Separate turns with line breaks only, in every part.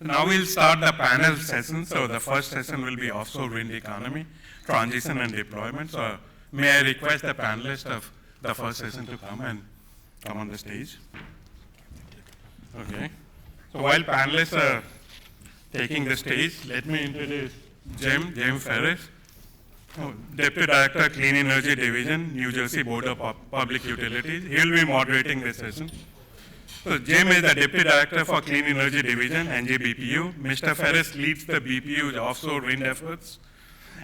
Now we'll start the panel session. So the first session will be offshore wind economy, transition and deployment. So may I request the panelists of the first session to come on the stage. Okay. So while panelists are taking the stage, let me introduce Jim Ferris, Deputy Director, Clean Energy Division, New Jersey Board of Public Utilities. He will be moderating this session. So Jim is the Deputy Director for Clean Energy Division, NJBPU. Mr. Ferris leads the BPU's offshore wind efforts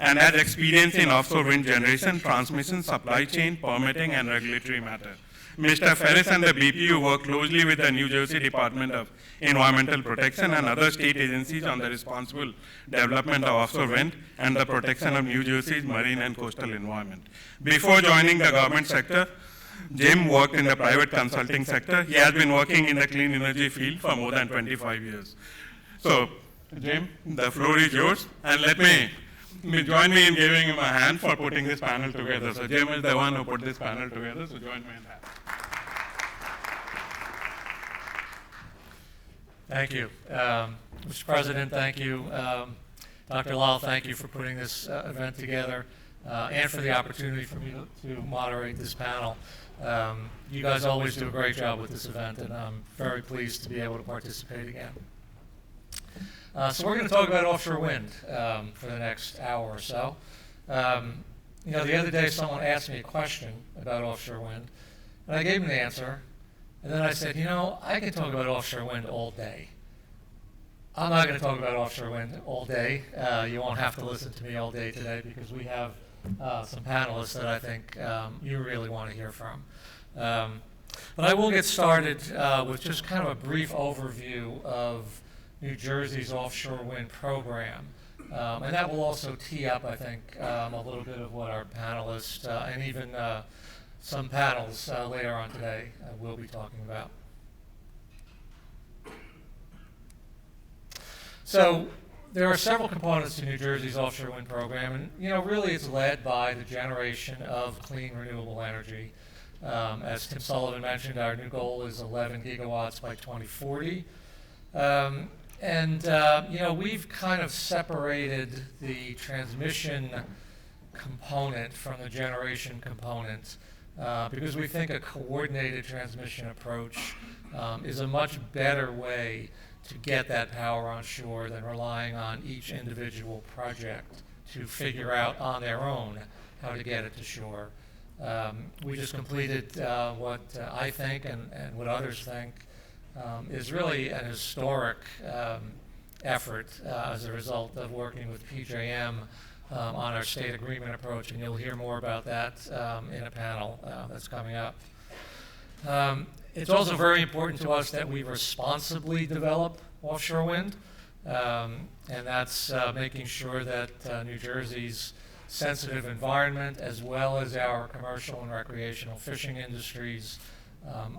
and has experience in offshore wind generation, transmission, supply chain, permitting, and regulatory matters. Mr. Ferris and the BPU work closely with the New Jersey Department of Environmental Protection and other state agencies on the responsible development of offshore wind and the protection of New Jersey's marine and coastal environment. Before joining the government sector, Jim worked in the private consulting sector. He has been working in the clean energy field for more than 25 years. So, Jim, the floor is yours, and join me in giving him a hand for putting this panel together. So Jim is the one who put this panel together, so join me in that.
Thank you. Mr. President, thank you. Dr. Lal, thank you for putting this event together and for the opportunity for me to moderate this panel. You guys always do a great job with this event, and I'm very pleased to be able to participate again. So we're going to talk about offshore wind for the next hour or so. The other day someone asked me a question about offshore wind, and I gave them the answer, and then I said, I can talk about offshore wind all day. I'm not going to talk about offshore wind all day. You won't have to listen to me all day today because we have some panelists that I think you really want to hear from. But I will get started with just kind of a brief overview of New Jersey's offshore wind program. And that will also tee up, I think, a little bit of what our panelists and even some panels later on today will be talking about. So there are several components to New Jersey's offshore wind program, and really it's led by the generation of clean renewable energy. As Tim Sullivan mentioned, our new goal is 11 gigawatts by 2040. We've kind of separated the transmission component from the generation component because we think a coordinated transmission approach is a much better way to get that power on shore than relying on each individual project to figure out on their own how to get it to shore. We just completed what I think and what others think is really an historic effort as a result of working with PJM on our state agreement approach, and you'll hear more about that in a panel that's coming up. It's also very important to us that we responsibly develop offshore wind, and that's making sure that New Jersey's sensitive environment, as well as our commercial and recreational fishing industries,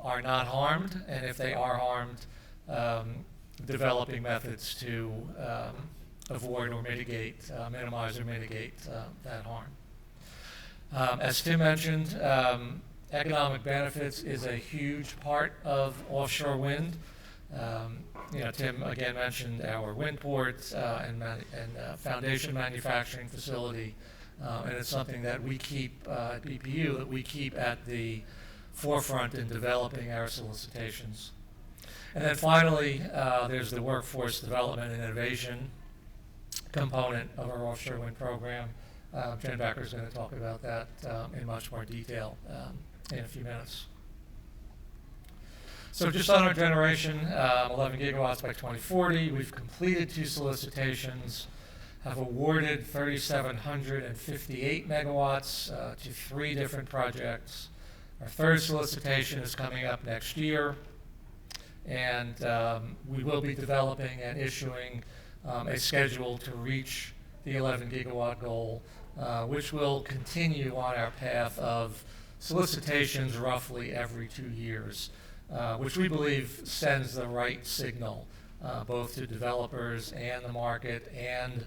are not harmed, and if they are harmed, developing methods to avoid or mitigate, minimize or mitigate that harm. As Tim mentioned, economic benefits is a huge part of offshore wind. Tim again mentioned our wind port and foundation manufacturing facility, and it's something that we keep at BPU, that we keep at the forefront in developing our solicitations. And then finally, there's the workforce development and innovation component of our offshore wind program. Jen Becker is going to talk about that in much more detail in a few minutes. So just on our generation, 11 gigawatts by 2040, we've completed 2 solicitations, have awarded 3,758 megawatts to 3 different projects. Our 3rd solicitation is coming up next year, and we will be developing and issuing a schedule to reach the 11 gigawatt goal, which will continue on our path of solicitations roughly every 2 years, which we believe sends the right signal both to developers and the market and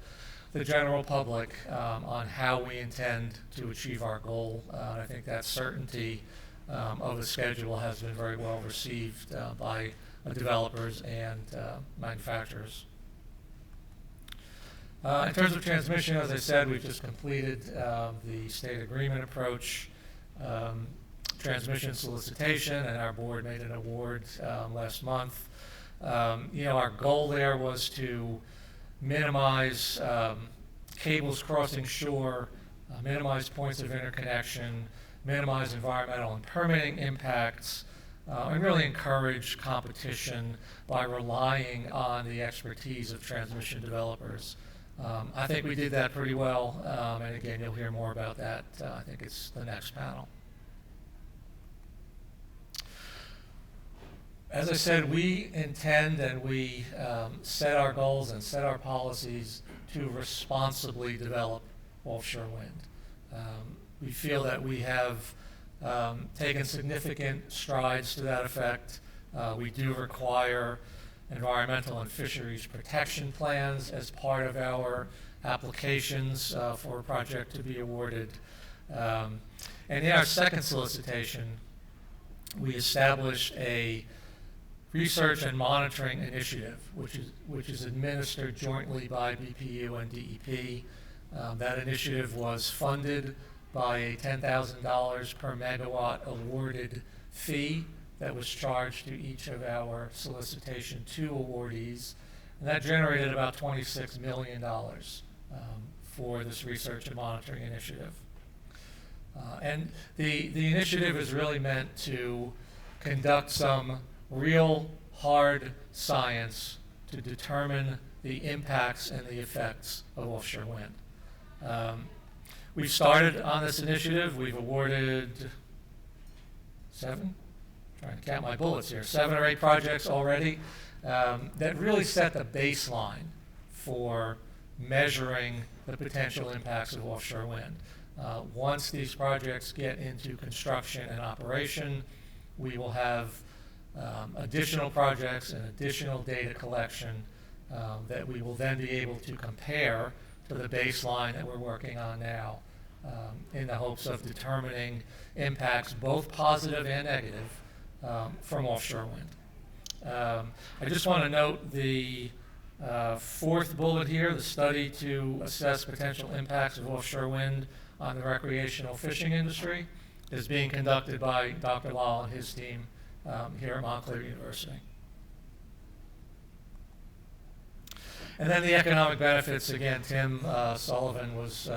the general public on how we intend to achieve our goal. I think that certainty of the schedule has been very well received by developers and manufacturers. In terms of transmission, as I said, we've just completed the state agreement approach transmission solicitation, and our board made an award last month. Our goal there was to minimize cables crossing shore, minimize points of interconnection, minimize environmental and permitting impacts, and really encourage competition by relying on the expertise of transmission developers. I think we did that pretty well, and again, you'll hear more about that. I think it's the next panel. As I said, we intend and we set our goals and set our policies to responsibly develop offshore wind. We feel that we have taken significant strides to that effect. We do require environmental and fisheries protection plans as part of our applications for a project to be awarded. And in our second solicitation, we established a research and monitoring initiative, which is administered jointly by BPU and DEP. That initiative was funded by a $10,000 per megawatt awarded fee that was charged to each of our solicitation 2 awardees, and that generated about $26 million for this research and monitoring initiative. And the initiative is really meant to conduct some real hard science to determine the impacts and the effects of offshore wind. We've started on this initiative. We've awarded 7, trying to count my bullets here, 7 or 8 projects already that really set the baseline for measuring the potential impacts of offshore wind. Once these projects get into construction and operation, we will have additional projects and additional data collection that we will then be able to compare to the baseline that we're working on now in the hopes of determining impacts, both positive and negative, from offshore wind. I just want to note the 4th bullet here, the study to assess potential impacts of offshore wind on the recreational fishing industry, is being conducted by Dr. Lal and his team here at Montclair University. And then the economic benefits, again, Tim Sullivan was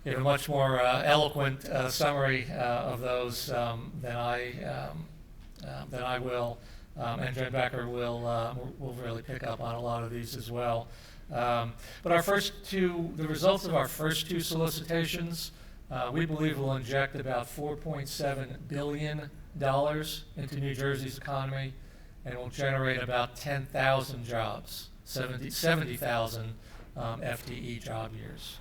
gave a much more eloquent summary of those than I will, and Jen Becker will really pick up on a lot of these as well. But the results of our first 2 solicitations, we believe will inject about $4.7 billion into New Jersey's economy, and will generate about 10,000 jobs, 70,000 FTE job years.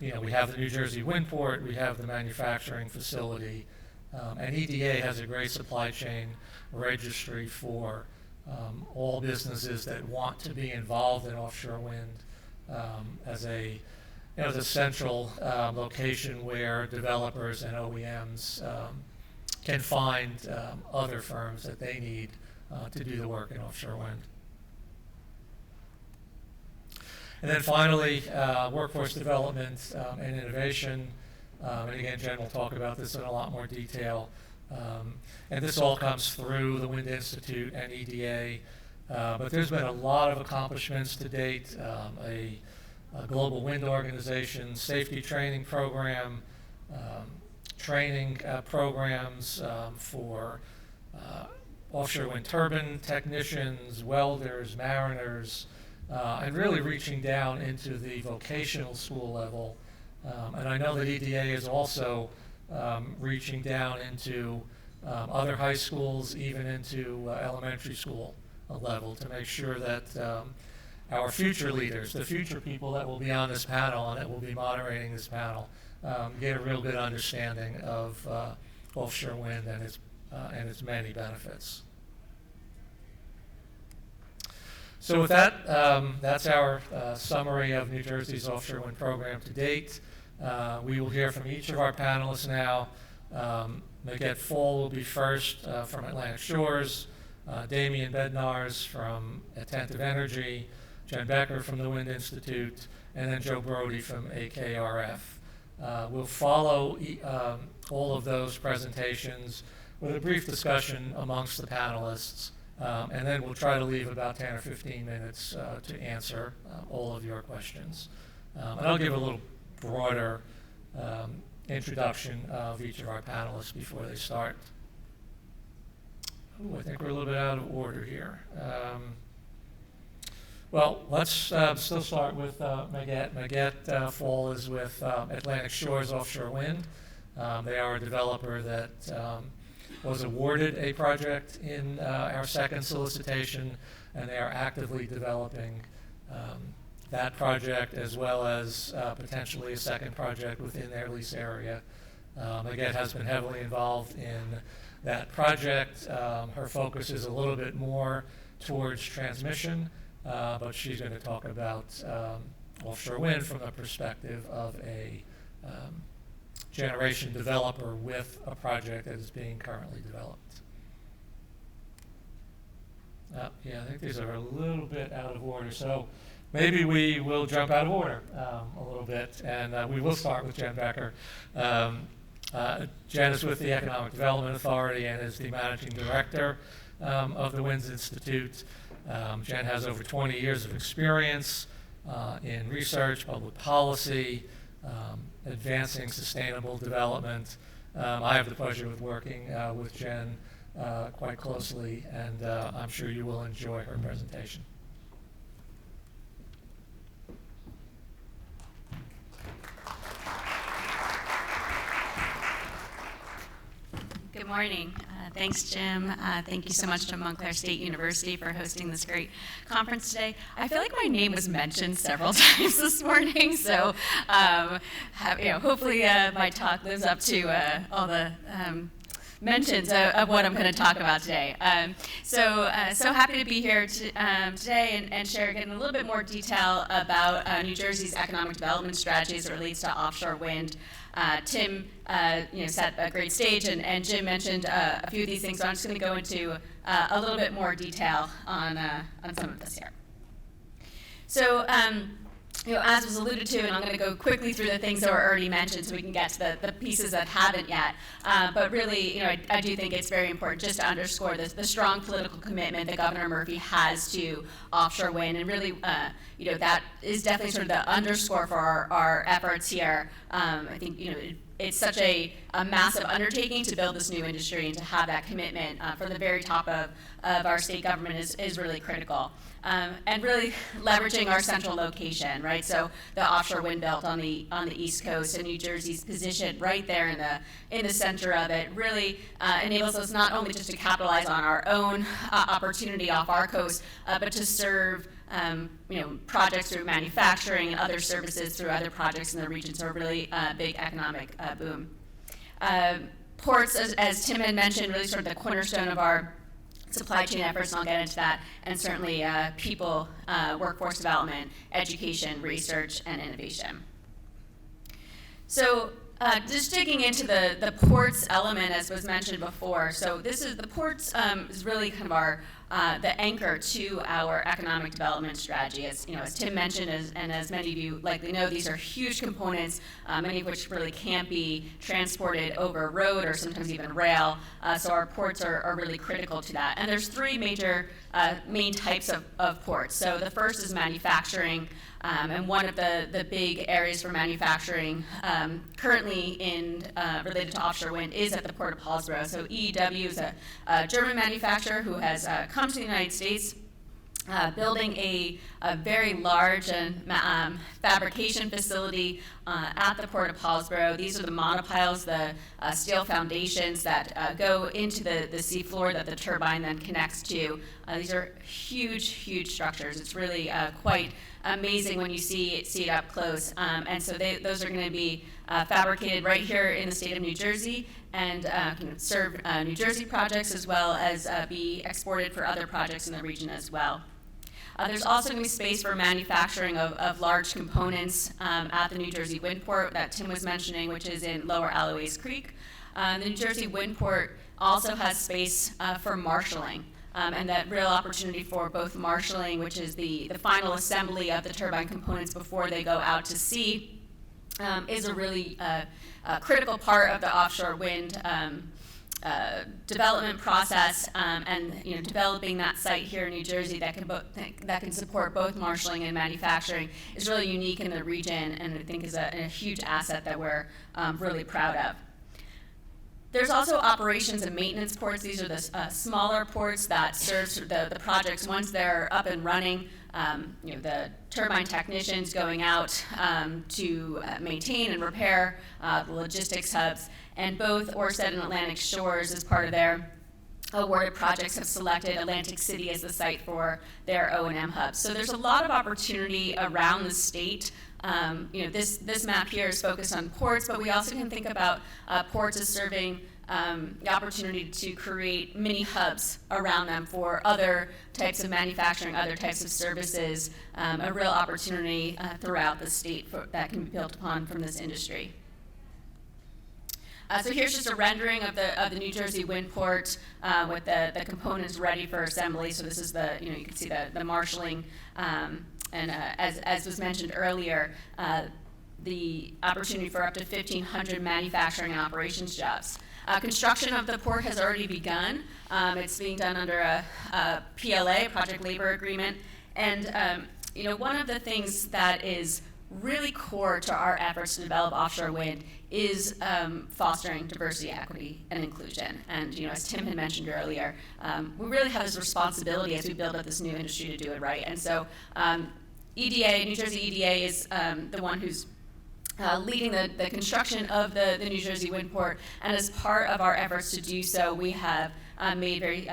We have the New Jersey wind port, we have the manufacturing facility, and EDA has a great supply chain registry for all businesses that want to be involved in offshore wind as a central location where developers and OEMs can find other firms that they need to do the work in offshore wind. And then finally, workforce development and innovation. And again, Jen will talk about this in a lot more detail. And this all comes through the Wind Institute and EDA. But there's been a lot of accomplishments to date. A global wind organization, safety training program, training programs for offshore wind turbine technicians, welders, mariners, and really reaching down into the vocational school level. And I know that EDA is also reaching down into other high schools, even into elementary school level, to make sure that our future leaders, the future people that will be on this panel and that will be moderating this panel, get a real good understanding of offshore wind and its many benefits. So with that, that's our summary of New Jersey's offshore wind program to date. We will hear from each of our panelists now. Maguette Fall will be first from Atlantic Shores, Damian Bednarz from Attentive Energy, Jen Becker from the Wind Institute, and then Joe Brody from AKRF. We'll follow all of those presentations with a brief discussion amongst the panelists, and then we'll try to leave about 10 or 15 minutes to answer all of your questions. And I'll give a little broader introduction of each of our panelists before they start. Ooh, I think we're a little bit out of order here. Well, let's still start with Maguette. Maguette Fall is with Atlantic Shores Offshore Wind. They are a developer that was awarded a project in our second solicitation, and they are actively developing that project as well as potentially a second project within their lease area. Maguette has been heavily involved in that project. Her focus is a little bit more towards transmission, but she's going to talk about offshore wind from the perspective of a generation developer with a project that is being currently developed. Yeah, I think these are a little bit out of order, so maybe we will jump out of order a little bit, and we will start with Jen Becker. Jen is with the Economic Development Authority and is the managing director of the Winds Institute. Jen has over 20 years of experience in research, public policy, advancing sustainable development. I have the pleasure of working with Jen quite closely, and I'm sure you will enjoy her presentation.
Good morning. Thanks, Jim. Thank you so much to Montclair State University for hosting this great conference today. I feel like my name was mentioned several times this morning, so hopefully my talk lives up to all the mentions of what I'm going to talk about today. So happy to be here today and share again a little bit more detail about New Jersey's economic development strategy as it relates to offshore wind. Tim set a great stage, and Jim mentioned a few of these things, so I'm just going to go into a little bit more detail on some of this here. So, as was alluded to, and I'm going to go quickly through the things that were already mentioned so we can get to the pieces that haven't yet. But really, I do think it's very important just to underscore the strong political commitment that Governor Murphy has to offshore wind, and really, that is definitely sort of the underscore for our efforts here. I think, it's such a massive undertaking to build this new industry, and to have that commitment from the very top of our state government is really critical. And really leveraging our central location, right? So the offshore wind belt on the East Coast, and New Jersey's position right there in the center of it really enables us not only just to capitalize on our own opportunity off our coast, but to serve projects through manufacturing and other services through other projects in the region. So a really big economic boom. Ports, as Tim had mentioned, really sort of the cornerstone of our supply chain efforts, and I'll get into that, and certainly people, workforce development, education, research, and innovation. So just digging into the ports element, as was mentioned before. So the ports is really kind of our the anchor to our economic development strategy. As Tim mentioned, and as many of you likely know, these are huge components, many of which really can't be transported over road or sometimes even rail. So our ports are really critical to that. And there's three major main types of ports. So the first is manufacturing. And one of the big areas for manufacturing currently related to offshore wind is at the Port of Hallsborough. So EEW is a German manufacturer who has come to the United States, building a very large fabrication facility at the Port of Hallsborough. These are the monopiles, the steel foundations that go into the seafloor that the turbine then connects to. These are huge, huge structures. It's really quite amazing when you see it up close. And so those are going to be fabricated right here in the state of New Jersey, and can serve New Jersey projects as well as be exported for other projects in the region as well. There's also going to be space for manufacturing of large components at the New Jersey Wind Port that Tim was mentioning, which is in Lower Alloways Creek. The New Jersey Wind Port also has space for marshaling. and that real opportunity for both marshaling, which is the final assembly of the turbine components before they go out to sea, is a really critical part of the offshore wind development process, and developing that site here in New Jersey that can support both marshaling and manufacturing is really unique in the region, and I think is a huge asset that we're really proud of. There's also operations and maintenance ports. These are the smaller ports that serve the projects once they're up and running. The turbine technicians going out to maintain and repair the logistics hubs. And both Ørsted and Atlantic Shores, as part of their awarded projects, have selected Atlantic City as the site for their O&M hubs. So there's a lot of opportunity around the state. This map here is focused on ports, but we also can think about ports as serving the opportunity to create mini hubs around them for other types of manufacturing, other types of services, a real opportunity throughout the state that can be built upon from this industry. So here's just a rendering of the New Jersey wind port with the components ready for assembly. So this is you can see the marshaling, and as was mentioned earlier, the opportunity for up to 1,500 manufacturing and operations jobs. Construction of the port has already begun. It's being done under a PLA, Project Labor Agreement, and one of the things that is really core to our efforts to develop offshore wind is fostering diversity, equity, and inclusion. And as Tim had mentioned earlier, we really have this responsibility as we build up this new industry to do it right. And so EDA, New Jersey EDA, is the one who's leading the construction of the New Jersey wind port. And as part of our efforts to do so, we have made very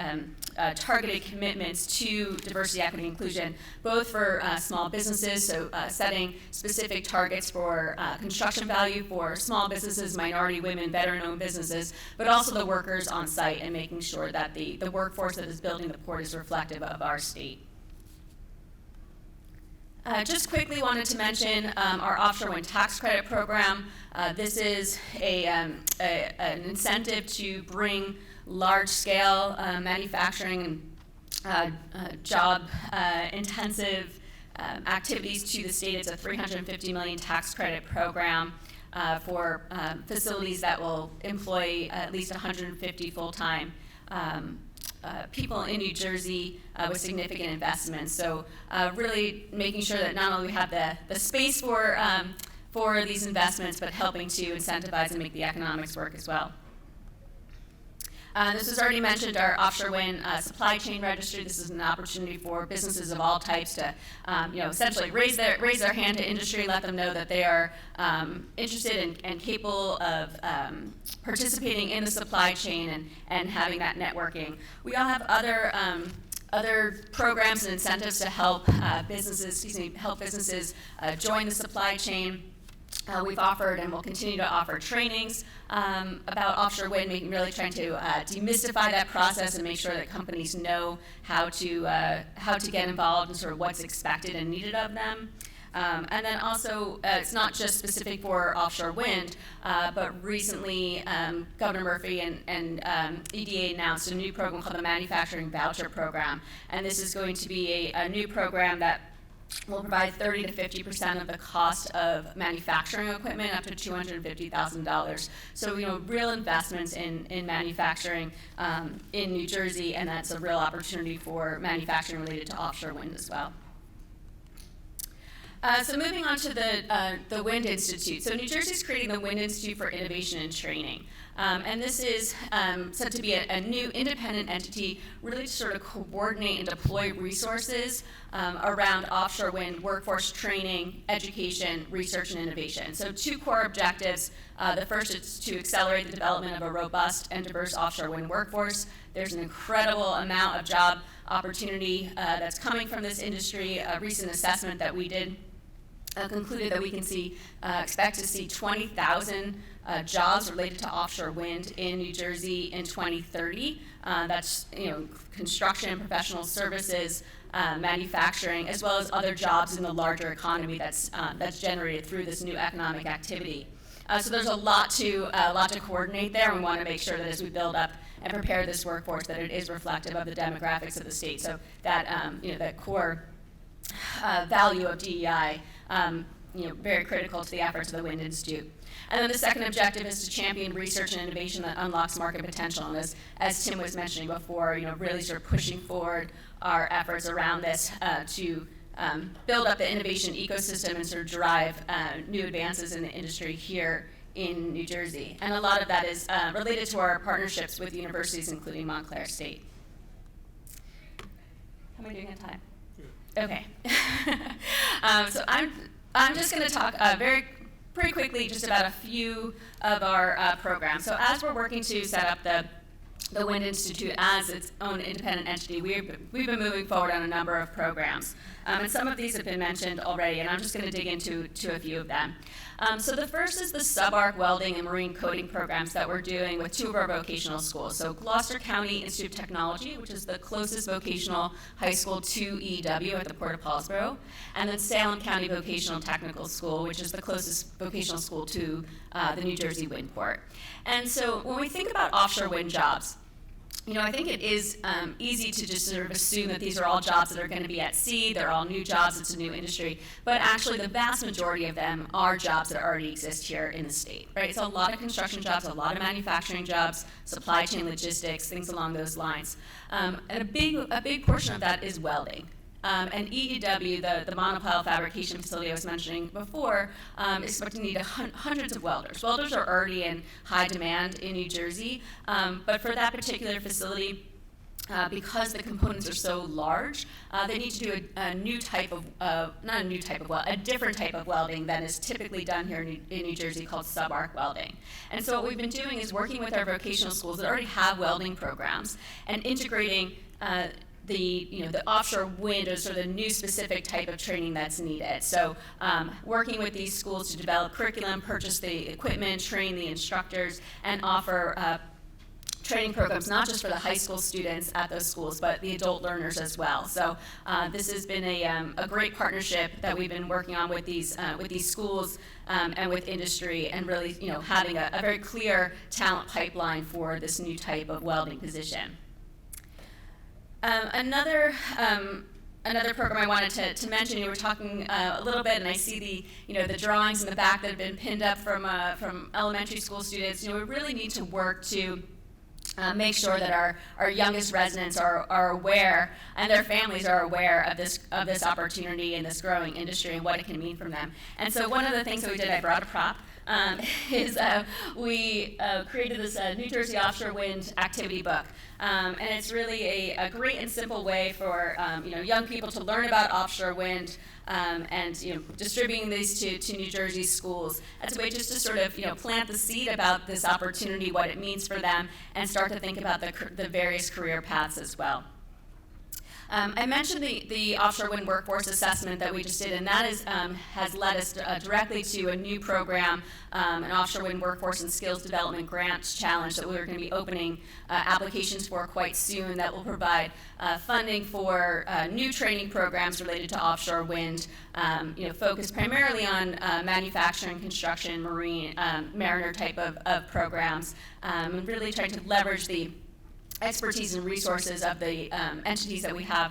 targeted commitments to diversity, equity, and inclusion, both for small businesses, so setting specific targets for construction value for small businesses, minority women, veteran-owned businesses, but also the workers on site, and making sure that the workforce that is building the port is reflective of our state. Just quickly wanted to mention our offshore wind tax credit program. This is an incentive to bring large-scale manufacturing and job-intensive activities to the state. It's a $350 million tax credit program for facilities that will employ at least 150 full-time people in New Jersey with significant investments. So really making sure that not only we have the space for these investments, but helping to incentivize and make the economics work as well. This was already mentioned, our offshore wind supply chain registry. This is an opportunity for businesses of all types to, essentially raise their hand to industry, let them know that they are interested and capable of participating in the supply chain and having that networking. We all have other programs and incentives to help businesses join the supply chain. We've offered and will continue to offer trainings about offshore wind, really trying to demystify that process and make sure that companies know how to get involved and sort of what's expected and needed of them. And then also, it's not just specific for offshore wind, but recently Governor Murphy and EDA announced a new program called the Manufacturing Voucher Program. And this is going to be a new program that will provide 30 to 50% of the cost of manufacturing equipment, up to $250,000. So, real investments in manufacturing in New Jersey, and that's a real opportunity for manufacturing related to offshore wind as well. So moving on to the Wind Institute. So New Jersey is creating the Wind Institute for Innovation and Training. And this is said to be a new independent entity really to sort of coordinate and deploy resources around offshore wind workforce training, education, research, and innovation. So two core objectives. The first is to accelerate the development of a robust and diverse offshore wind workforce. There's an incredible amount of job opportunity that's coming from this industry. A recent assessment that we did concluded that we can expect to see 20,000 jobs related to offshore wind in New Jersey in 2030. That's construction, professional services, manufacturing, as well as other jobs in the larger economy that's generated through this new economic activity. So there's a lot to coordinate there. We want to make sure that as we build up and prepare this workforce, that it is reflective of the demographics of the state. So that that core value of DEI, very critical to the efforts of the Wind Institute. And then the second objective is to champion research and innovation that unlocks market potential. And as Tim was mentioning before, really sort of pushing forward our efforts around this to build up the innovation ecosystem and sort of drive new advances in the industry here in New Jersey. And a lot of that is related to our partnerships with universities, including Montclair State. How am I doing on time? Okay. So I'm just going to talk pretty quickly just about a few of our programs. So as we're working to set up the Wind Institute as its own independent entity, we've been moving forward on a number of programs. And some of these have been mentioned already, and I'm just going to dig into a few of them. So the first is the sub-arc welding and marine coating programs that we're doing with two of our vocational schools. So Gloucester County Institute of Technology, which is the closest vocational high school to EW at the Port of Paulsboro, and then Salem County Vocational Technical School, which is the closest vocational school to the New Jersey Windport. And so when we think about offshore wind jobs, I think it is easy to just sort of assume that these are all jobs that are going to be at sea, they're all new jobs, it's a new industry, but actually the vast majority of them are jobs that already exist here in the state, right? So a lot of construction jobs, a lot of manufacturing jobs, supply chain logistics, things along those lines. And a big portion of that is welding. And EEW, the monopile fabrication facility I was mentioning before, is expected to need hundreds of welders. Welders are already in high demand in New Jersey, but for that particular facility, because the components are so large, they need to do a different type of welding than is typically done here in New Jersey, called sub-arc welding. And so what we've been doing is working with our vocational schools that already have welding programs and integrating the offshore wind is sort of the new specific type of training that's needed. So working with these schools to develop curriculum, purchase the equipment, train the instructors, and offer training programs not just for the high school students at those schools, but the adult learners as well. So this has been a great partnership that we've been working on with these schools and with industry, and really having a very clear talent pipeline for this new type of welding position. Another program I wanted to mention, you were talking a little bit, and I see the drawings in the back that have been pinned up from elementary school students. We really need to work to make sure that our youngest residents are aware, and their families are aware of this opportunity in this growing industry and what it can mean for them. And so one of the things that we did, I brought a prop, is we created this New Jersey Offshore Wind activity book. And it's really a great and simple way for young people to learn about offshore wind, and distributing these to New Jersey schools. It's a way just to sort of plant the seed about this opportunity, what it means for them, and start to think about the various career paths as well. I mentioned the offshore wind workforce assessment that we just did, and that has led us directly to a new program, an offshore wind workforce and skills development grants challenge that we're going to be opening applications for quite soon, that will provide funding for new training programs related to offshore wind, focused primarily on manufacturing, construction, marine, mariner type of programs, and really trying to leverage the expertise and resources of the entities that we have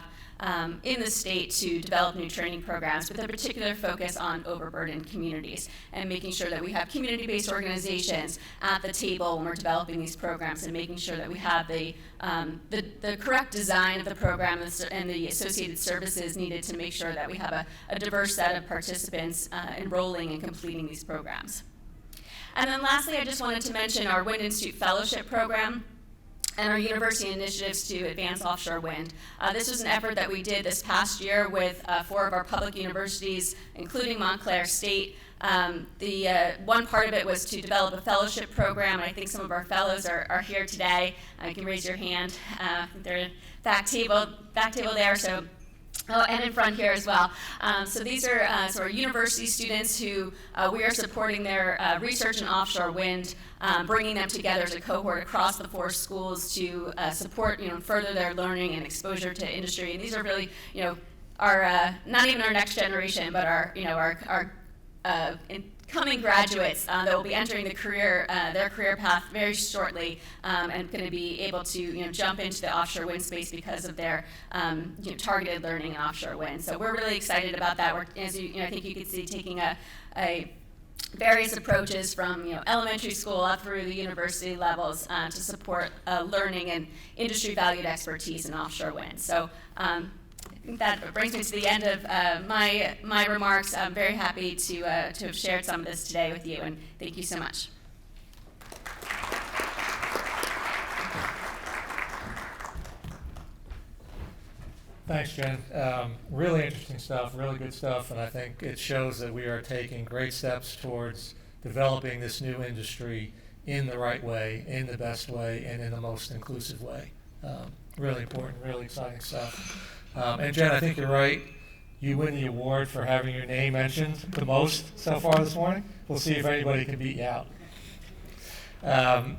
in the state to develop new training programs with a particular focus on overburdened communities, and making sure that we have community-based organizations at the table when we're developing these programs, and making sure that we have the correct design of the program and the associated services needed to make sure that we have a diverse set of participants enrolling and completing these programs. And then lastly, I just wanted to mention our Wind Institute Fellowship Program and our university initiatives to advance offshore wind. This was an effort that we did this past year with 4 of our public universities, including Montclair State. The one part of it was to develop a fellowship program, and I think some of our fellows are here today. You can raise your hand. They're back table there. So. Oh, and in front here as well. So these are sort of university students who we are supporting their research in offshore wind, bringing them together as a cohort across the 4 schools to support, further their learning and exposure to industry. And these are really, our not even our next generation, but our coming graduates that will be entering their career path very shortly, and going to be able to jump into the offshore wind space because of their targeted learning in offshore wind. So we're really excited about that. We're, as I think you can see, taking a various approaches from elementary school up through the university levels to support learning and industry valued expertise in offshore wind. So I think that brings me to the end of my remarks. I'm very happy to have shared some of this today with you, and thank you so much.
Thanks, Jen. Really interesting stuff, really good stuff, and I think it shows that we are taking great steps towards developing this new industry in the right way, in the best way, and in the most inclusive way. Really important, really exciting stuff. And Jen, I think you're right. You win the award for having your name mentioned the most so far this morning. We'll see if anybody can beat you out.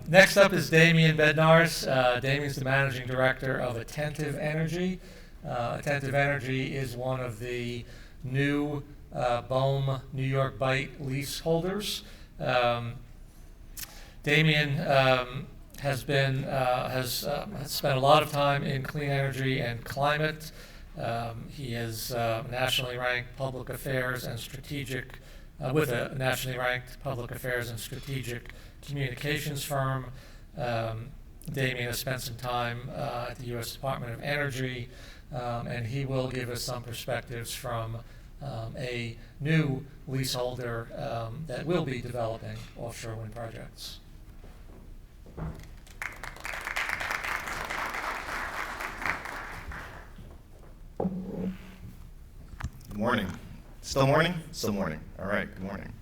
Next up is Damien Bednars. Damien's the managing director of Attentive Energy. Attentive Energy is one of the new BOEM New York Bight leaseholders. Damien has spent a lot of time in clean energy and climate. He is nationally ranked public affairs and strategic with a nationally ranked public affairs and strategic communications firm. Damien has spent some time at the U.S. Department of Energy. And he will give us some perspectives from a new leaseholder that will be developing offshore wind projects.
Good morning. Still morning? Still morning. All right, good morning.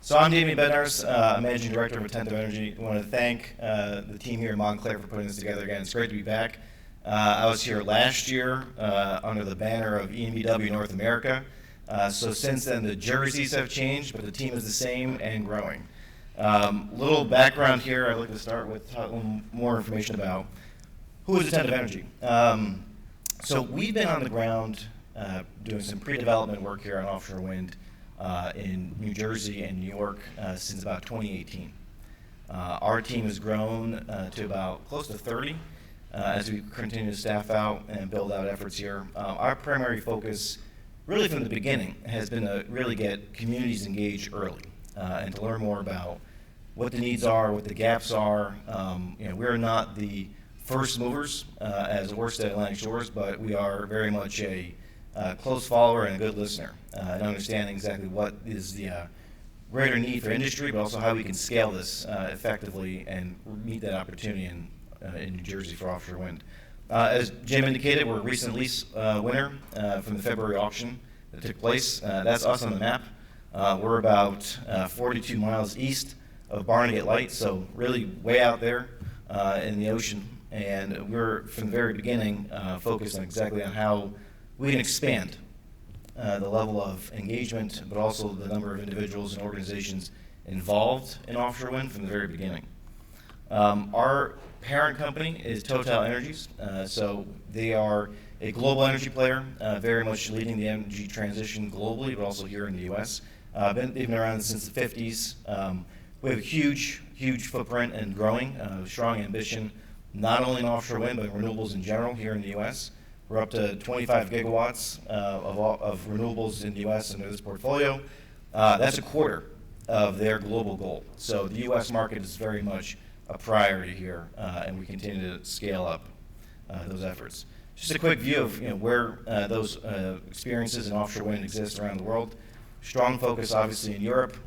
So I'm Damien Bednars, Managing Director of Attentive Energy. I want to thank the team here in Montclair for putting this together again. It's great to be back. I was here last year under the banner of ENBW North America. So since then, the jerseys have changed, but the team is the same and growing. Little background here. I'd like to start with a little more information about who is Attentive Energy. So we've been on the ground doing some pre-development work here on offshore wind in New Jersey and New York since about 2018. Our team has grown to about close to 30. As we continue to staff out and build out efforts here. Our primary focus, really from the beginning, has been to really get communities engaged early and to learn more about what the needs are, what the gaps are. We're not the first movers as Orsted Atlantic Shores, but we are very much a close follower and a good listener and understanding exactly what is the greater need for industry, but also how we can scale this effectively and meet that opportunity in New Jersey for offshore wind. As Jim indicated, we're a recent lease winner from the February auction that took place. That's us on the map. We're about 42 miles east of Barnegat Light, so really way out there in the ocean. And we're, from the very beginning, focused on exactly on how we can expand the level of engagement, but also the number of individuals and organizations involved in offshore wind from the very beginning. Our parent company is Total Energies, so they are a global energy player, very much leading the energy transition globally, but also here in the U.S. They've been around since the 50s. We have a huge footprint and growing, strong ambition, not only in offshore wind, but renewables in general here in the U.S. We're up to 25 gigawatts of renewables in the U.S. under this portfolio. That's a quarter of their global goal. So the U.S. market is very much a priority here, and we continue to scale up those efforts. Just a quick view of where those experiences in offshore wind exist around the world. Strong focus, obviously, in Europe,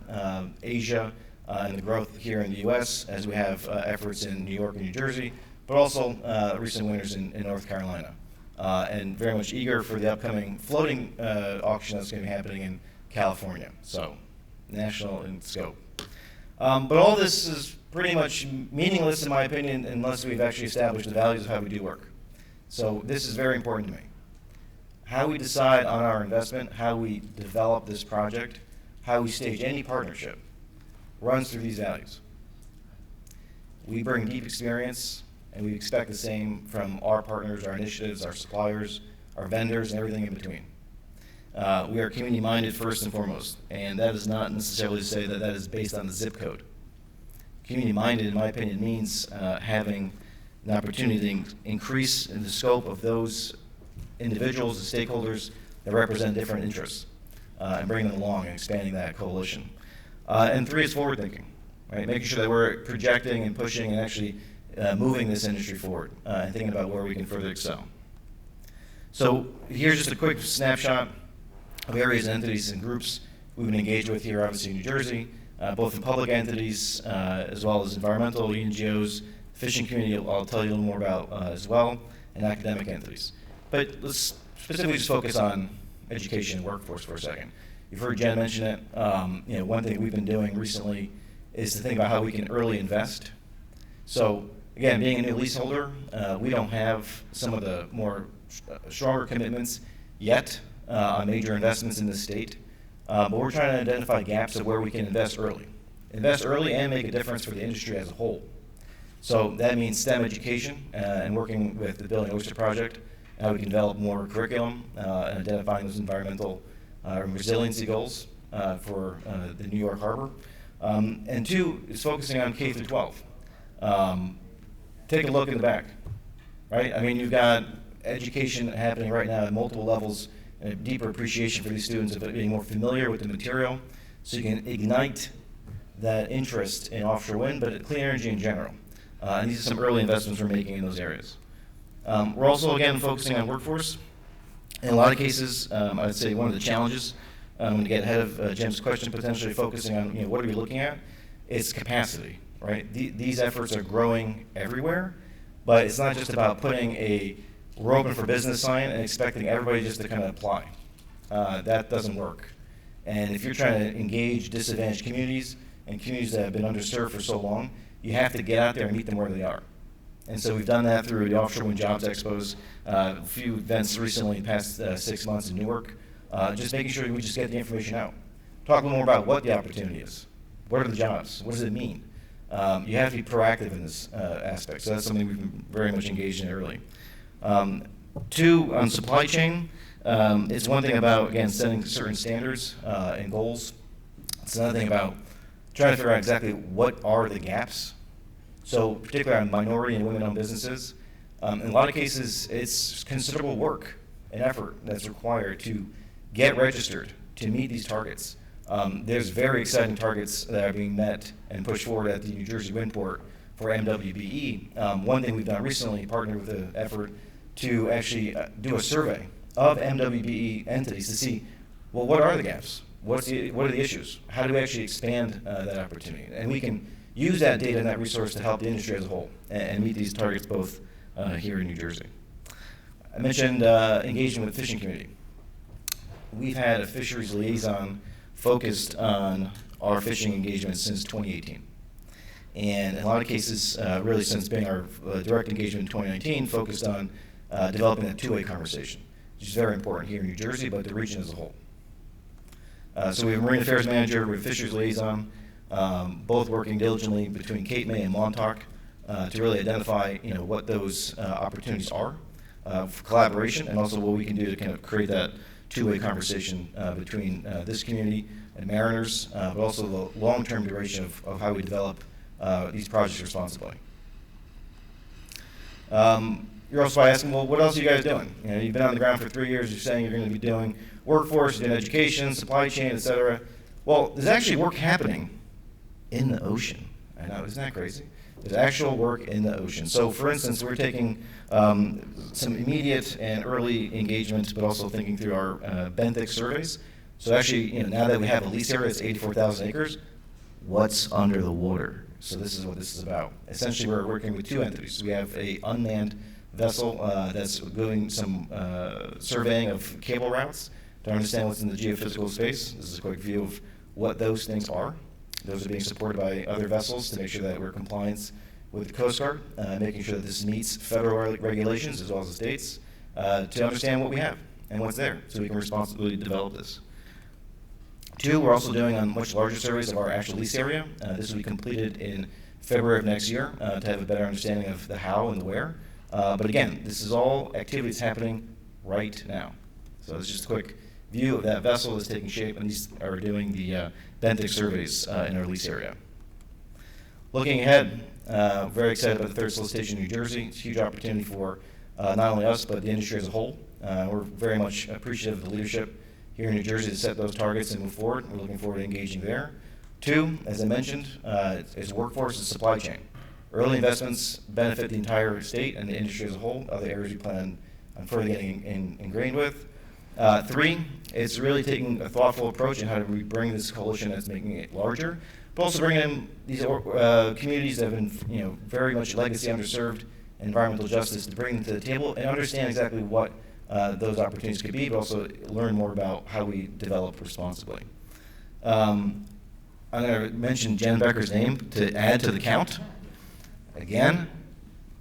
Asia, and the growth here in the U.S. as we have efforts in New York and New Jersey, but also recent winners in North Carolina. And very much eager for the upcoming floating auction that's going to be happening in California. So, national in scope. But all this is pretty much meaningless, in my opinion, unless we've actually established the values of how we do work. So this is very important to me. How we decide on our investment, how we develop this project, how we stage any partnership runs through these values. We bring deep experience, and we expect the same from our partners, our initiatives, our suppliers, our vendors, and everything in between. We are community-minded first and foremost, and that is not necessarily to say that that is based on the zip code. Community-minded, in my opinion, means having an opportunity to increase in the scope of those individuals and stakeholders that represent different interests, and bring them along and expanding that coalition. And 3 is forward-thinking, right? Making sure that we're projecting and pushing and actually moving this industry forward and thinking about where we can further excel. So here's just a quick snapshot of areas and entities and groups we've been engaged with here, obviously in New Jersey, both in public entities as well as environmental NGOs, fishing community I'll tell you a little more about as well, and academic entities. But let's specifically just focus on education and workforce for a second. You've heard Jen mention it. One thing we've been doing recently is to think about how we can early invest. So again, being a new leaseholder, we don't have some of the more stronger commitments yet on major investments in the state, but we're trying to identify gaps of where we can invest early. Invest early and make a difference for the industry as a whole. So that means STEM education and working with the Building Oyster Project, how we can develop more curriculum and identifying those environmental resiliency goals for the New York Harbor. And 2 is focusing on K through 12. Take a look in the back, right? I mean, you've got education happening right now at multiple levels, and a deeper appreciation for these students of being more familiar with the material, so you can ignite that interest in offshore wind, but clean energy in general. And these are some early investments we're making in those areas. We're also, again, focusing on workforce. In a lot of cases, I'd say one of the challenges, to get ahead of Jim's question, potentially focusing on what are we looking at, is capacity, right? These efforts are growing everywhere, but it's not just about putting we're open for business sign and expecting everybody just to kind of apply. That doesn't work. And if you're trying to engage disadvantaged communities and communities that have been underserved for so long, you have to get out there and meet them where they are. And so we've done that through the Offshore Wind Jobs Expos, a few events recently in the past 6 months in Newark, just making sure we just get the information out. Talk a little more about what the opportunity is. What are the jobs? What does it mean? You have to be proactive in this aspect. So that's something we've been very much engaged in early. 2, on supply chain, it's one thing about, again, setting certain standards and goals. It's another thing about trying to figure out exactly what are the gaps. So particularly on minority and women-owned businesses, in a lot of cases, it's considerable work and effort that's required to get registered to meet these targets. There's very exciting targets that are being met and pushed forward at the New Jersey Windport for MWBE. One thing we've done recently, partnered with the effort to actually do a survey of MWBE entities to see, well, what are the gaps? What are the issues? How do we actually expand that opportunity? And we can use that data and that resource to help the industry as a whole and meet these targets both here in New Jersey. I mentioned engaging with the fishing community. We've had a fisheries liaison focused on our fishing engagement since 2018. And in a lot of cases, really since being our direct engagement in 2019, focused on developing that two-way conversation, which is very important here in New Jersey, but the region as a whole. So we have a Marine Affairs Manager, we have a Fisheries Liaison, both working diligently between Cape May and Montauk to really identify, what those opportunities are for collaboration, and also what we can do to kind of create that two-way conversation between this community and mariners, but also the long-term duration of how we develop these projects responsibly. You're also asking, well, what else are you guys doing? You've been on the ground for 3 years. You're saying you're going to be doing workforce, doing education, supply chain, et cetera. Well, there's actually work happening in the ocean. I know, isn't that crazy? There's actual work in the ocean. So, for instance, we're taking some immediate and early engagement, but also thinking through our benthic surveys. So actually, now that we have a lease area, it's 84,000 acres, what's under the water? So this is what this is about. Essentially, we're working with two entities. We have a unmanned vessel that's doing some surveying of cable routes to understand what's in the geophysical space. This is a quick view of what those things are. Those are being supported by other vessels to make sure that we're in compliance with the Coast Guard, making sure that this meets federal regulations as well as the states, to understand what we have and what's there so we can responsibly develop this. Two, we're also doing on much larger surveys of our actual lease area. This will be completed in February of next year to have a better understanding of the how and the where. But again, this is all activities happening right now. So it's just a quick view of that vessel that's taking shape, and these are doing the benthic surveys in our lease area. Looking ahead, very excited about the third solicitation in New Jersey. It's a huge opportunity for not only us, but the industry as a whole. We're very much appreciative of the leadership here in New Jersey to set those targets and move forward. We're looking forward to engaging there. Two, as I mentioned, is workforce and supply chain. Early investments benefit the entire state and the industry as a whole, other areas we plan on further getting ingrained with. Three, it's really taking a thoughtful approach in how do we bring this coalition that's making it larger, but also bringing in these communities that have been very much legacy underserved environmental justice to bring them to the table and understand exactly what those opportunities could be, but also learn more about how we develop responsibly. I'm going to mention Jen Becker's name to add to the count. Again,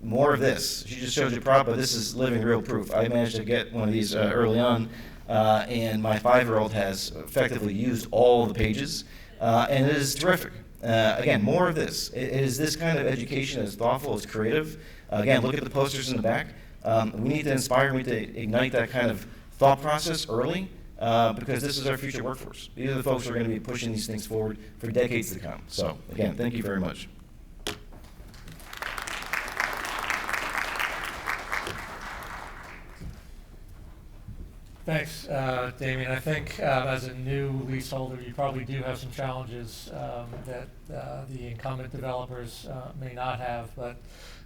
more of this. She just showed you a prop, but this is living real proof. I managed to get one of these early on, and my 5-year-old has effectively used all the pages, and it is terrific. Again, more of this. It is this kind of education as thoughtful, as creative. Again, look at the posters in the back. We need to inspire, we need to ignite that kind of thought process early, because this is our future workforce. These are the folks who are going to be pushing these things forward for decades to come. So, again, thank you very much.
Thanks, Damien. I think as a new leaseholder, you probably do have some challenges that the incumbent developers may not have, but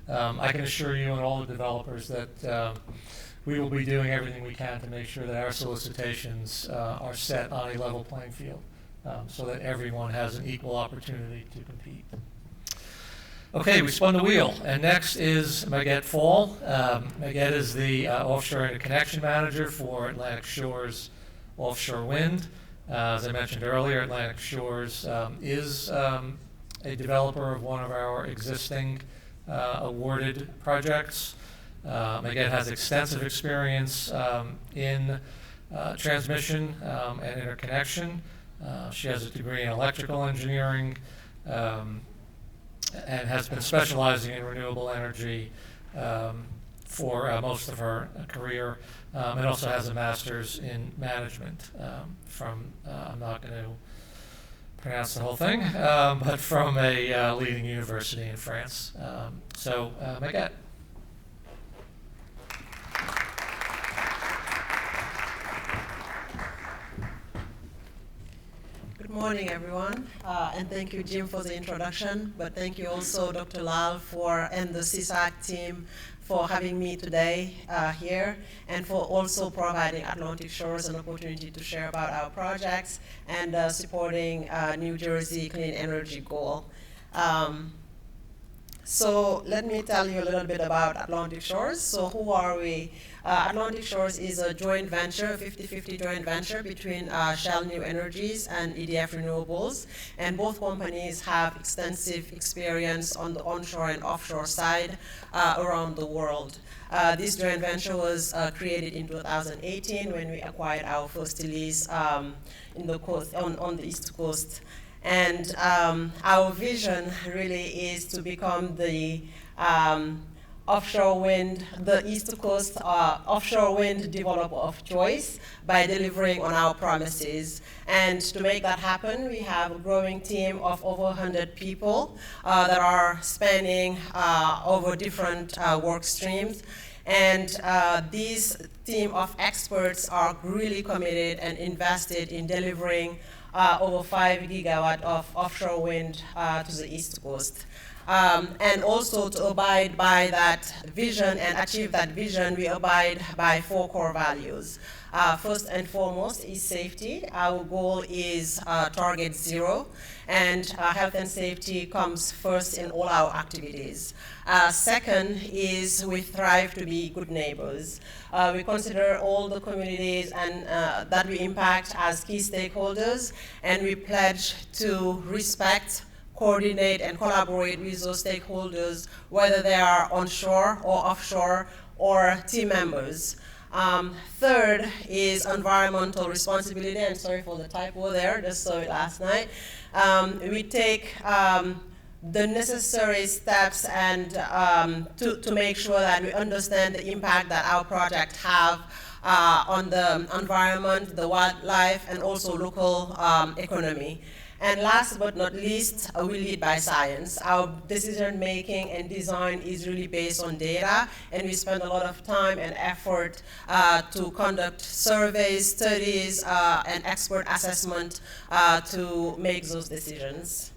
I can assure you and all the developers that we will be doing everything we can to make sure that our solicitations are set on a level playing field so that everyone has an equal opportunity to compete. Okay, we spun the wheel, and next is Maguette Fall. Maguette is the offshore interconnection manager for Atlantic Shores Offshore Wind. As I mentioned earlier, Atlantic Shores is a developer of one of our existing awarded projects. Maguette has extensive experience in transmission and interconnection. She has a degree in electrical engineering, and has been specializing in renewable energy for most of her career, and also has a master's in management from, I'm not going to pronounce the whole thing, but from a leading university in France. So, Maguette.
Good morning, everyone, and thank you, Jim, for the introduction, but thank you also, Dr. Lal, and the Cesac team for having me today here, and for also providing Atlantic Shores an opportunity to share about our projects and supporting New Jersey clean energy goal. So let me tell you a little bit about Atlantic Shores. So who are we? Atlantic Shores is a joint venture, 50-50 joint venture between Shell New Energies and EDF Renewables. And both companies have extensive experience on the onshore and offshore side around the world. This joint venture was created in 2018 when we acquired our first lease in the coast, on the East Coast. And our vision really is to become the offshore wind, the East Coast offshore wind developer of choice by delivering on our promises. And to make that happen, we have a growing team of over 100 people that are spanning over different work streams. And this team of experts are really committed and invested in delivering over 5 gigawatts of offshore wind to the East Coast. And also to abide by that vision and achieve that vision, we abide by 4 core values. First and foremost is safety. Our goal is target 0, and health and safety comes first in all our activities. Second is we strive to be good neighbors. We consider all the communities and that we impact as key stakeholders, and we pledge to respect, coordinate, and collaborate with those stakeholders, whether they are onshore or offshore or team members. Third is environmental responsibility, and sorry for the typo there, just saw it last night. We take the necessary steps and to make sure that we understand the impact that our project have on the environment, the wildlife, and also local economy. And last but not least, we lead by science. Our decision making and design is really based on data, and we spend a lot of time and effort to conduct surveys, studies, and expert assessment to make those decisions.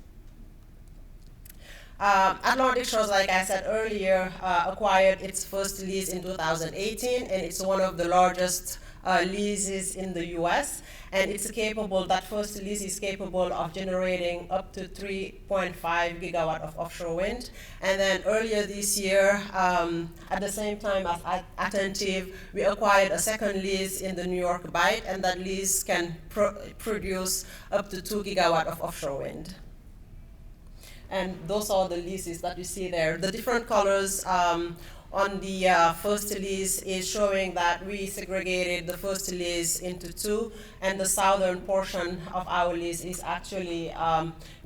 Atlantic Shores, like I said earlier, acquired its first lease in 2018, and it's one of the largest leases in the US, and that first lease is capable of generating up to 3.5 gigawatt of offshore wind. And then earlier this year, at the same time as Attentive, we acquired a second lease in the New York Bight, and that lease can produce up to 2 gigawatt of offshore wind. And those are the leases that you see there. The different colors on the first lease is showing that we segregated the first lease into two, and the southern portion of our lease is actually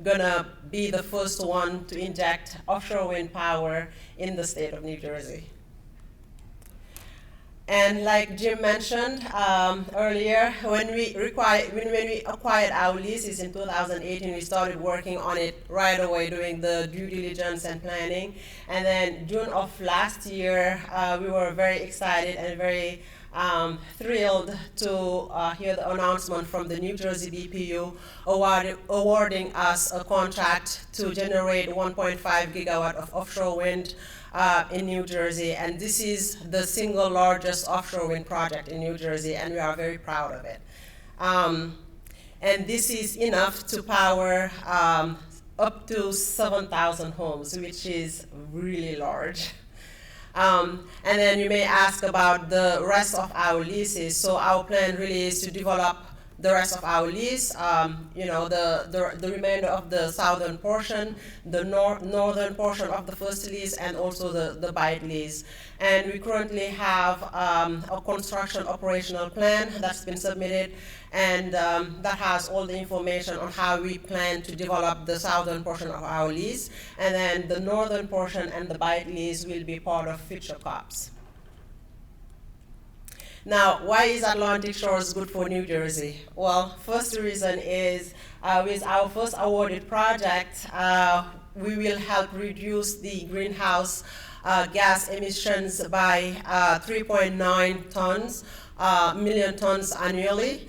gonna be the first one to inject offshore wind power in the state of New Jersey. And like Jim mentioned earlier, when we acquired our leases in 2018, we started working on it right away, doing the due diligence and planning. And then June of last year, we were very excited and very thrilled to hear the announcement from the New Jersey BPU awarding us a contract to generate 1.5 gigawatt of offshore wind in New Jersey, and this is the single largest offshore wind project in New Jersey, and we are very proud of it. And this is enough to power up to 7,000 homes, which is really large. And then you may ask about the rest of our leases. So our plan really is to develop the rest of our lease, the remainder of the southern portion, the northern portion of the first lease, and also the Bight lease. And we currently have a construction operational plan that's been submitted, and that has all the information on how we plan to develop the southern portion of our lease. And then the northern portion and the Bight lease will be part of future COPs. Now, why is Atlantic Shores good for New Jersey? Well, first reason is with our first awarded project, we will help reduce the greenhouse gas emissions by 3.9 million tons annually,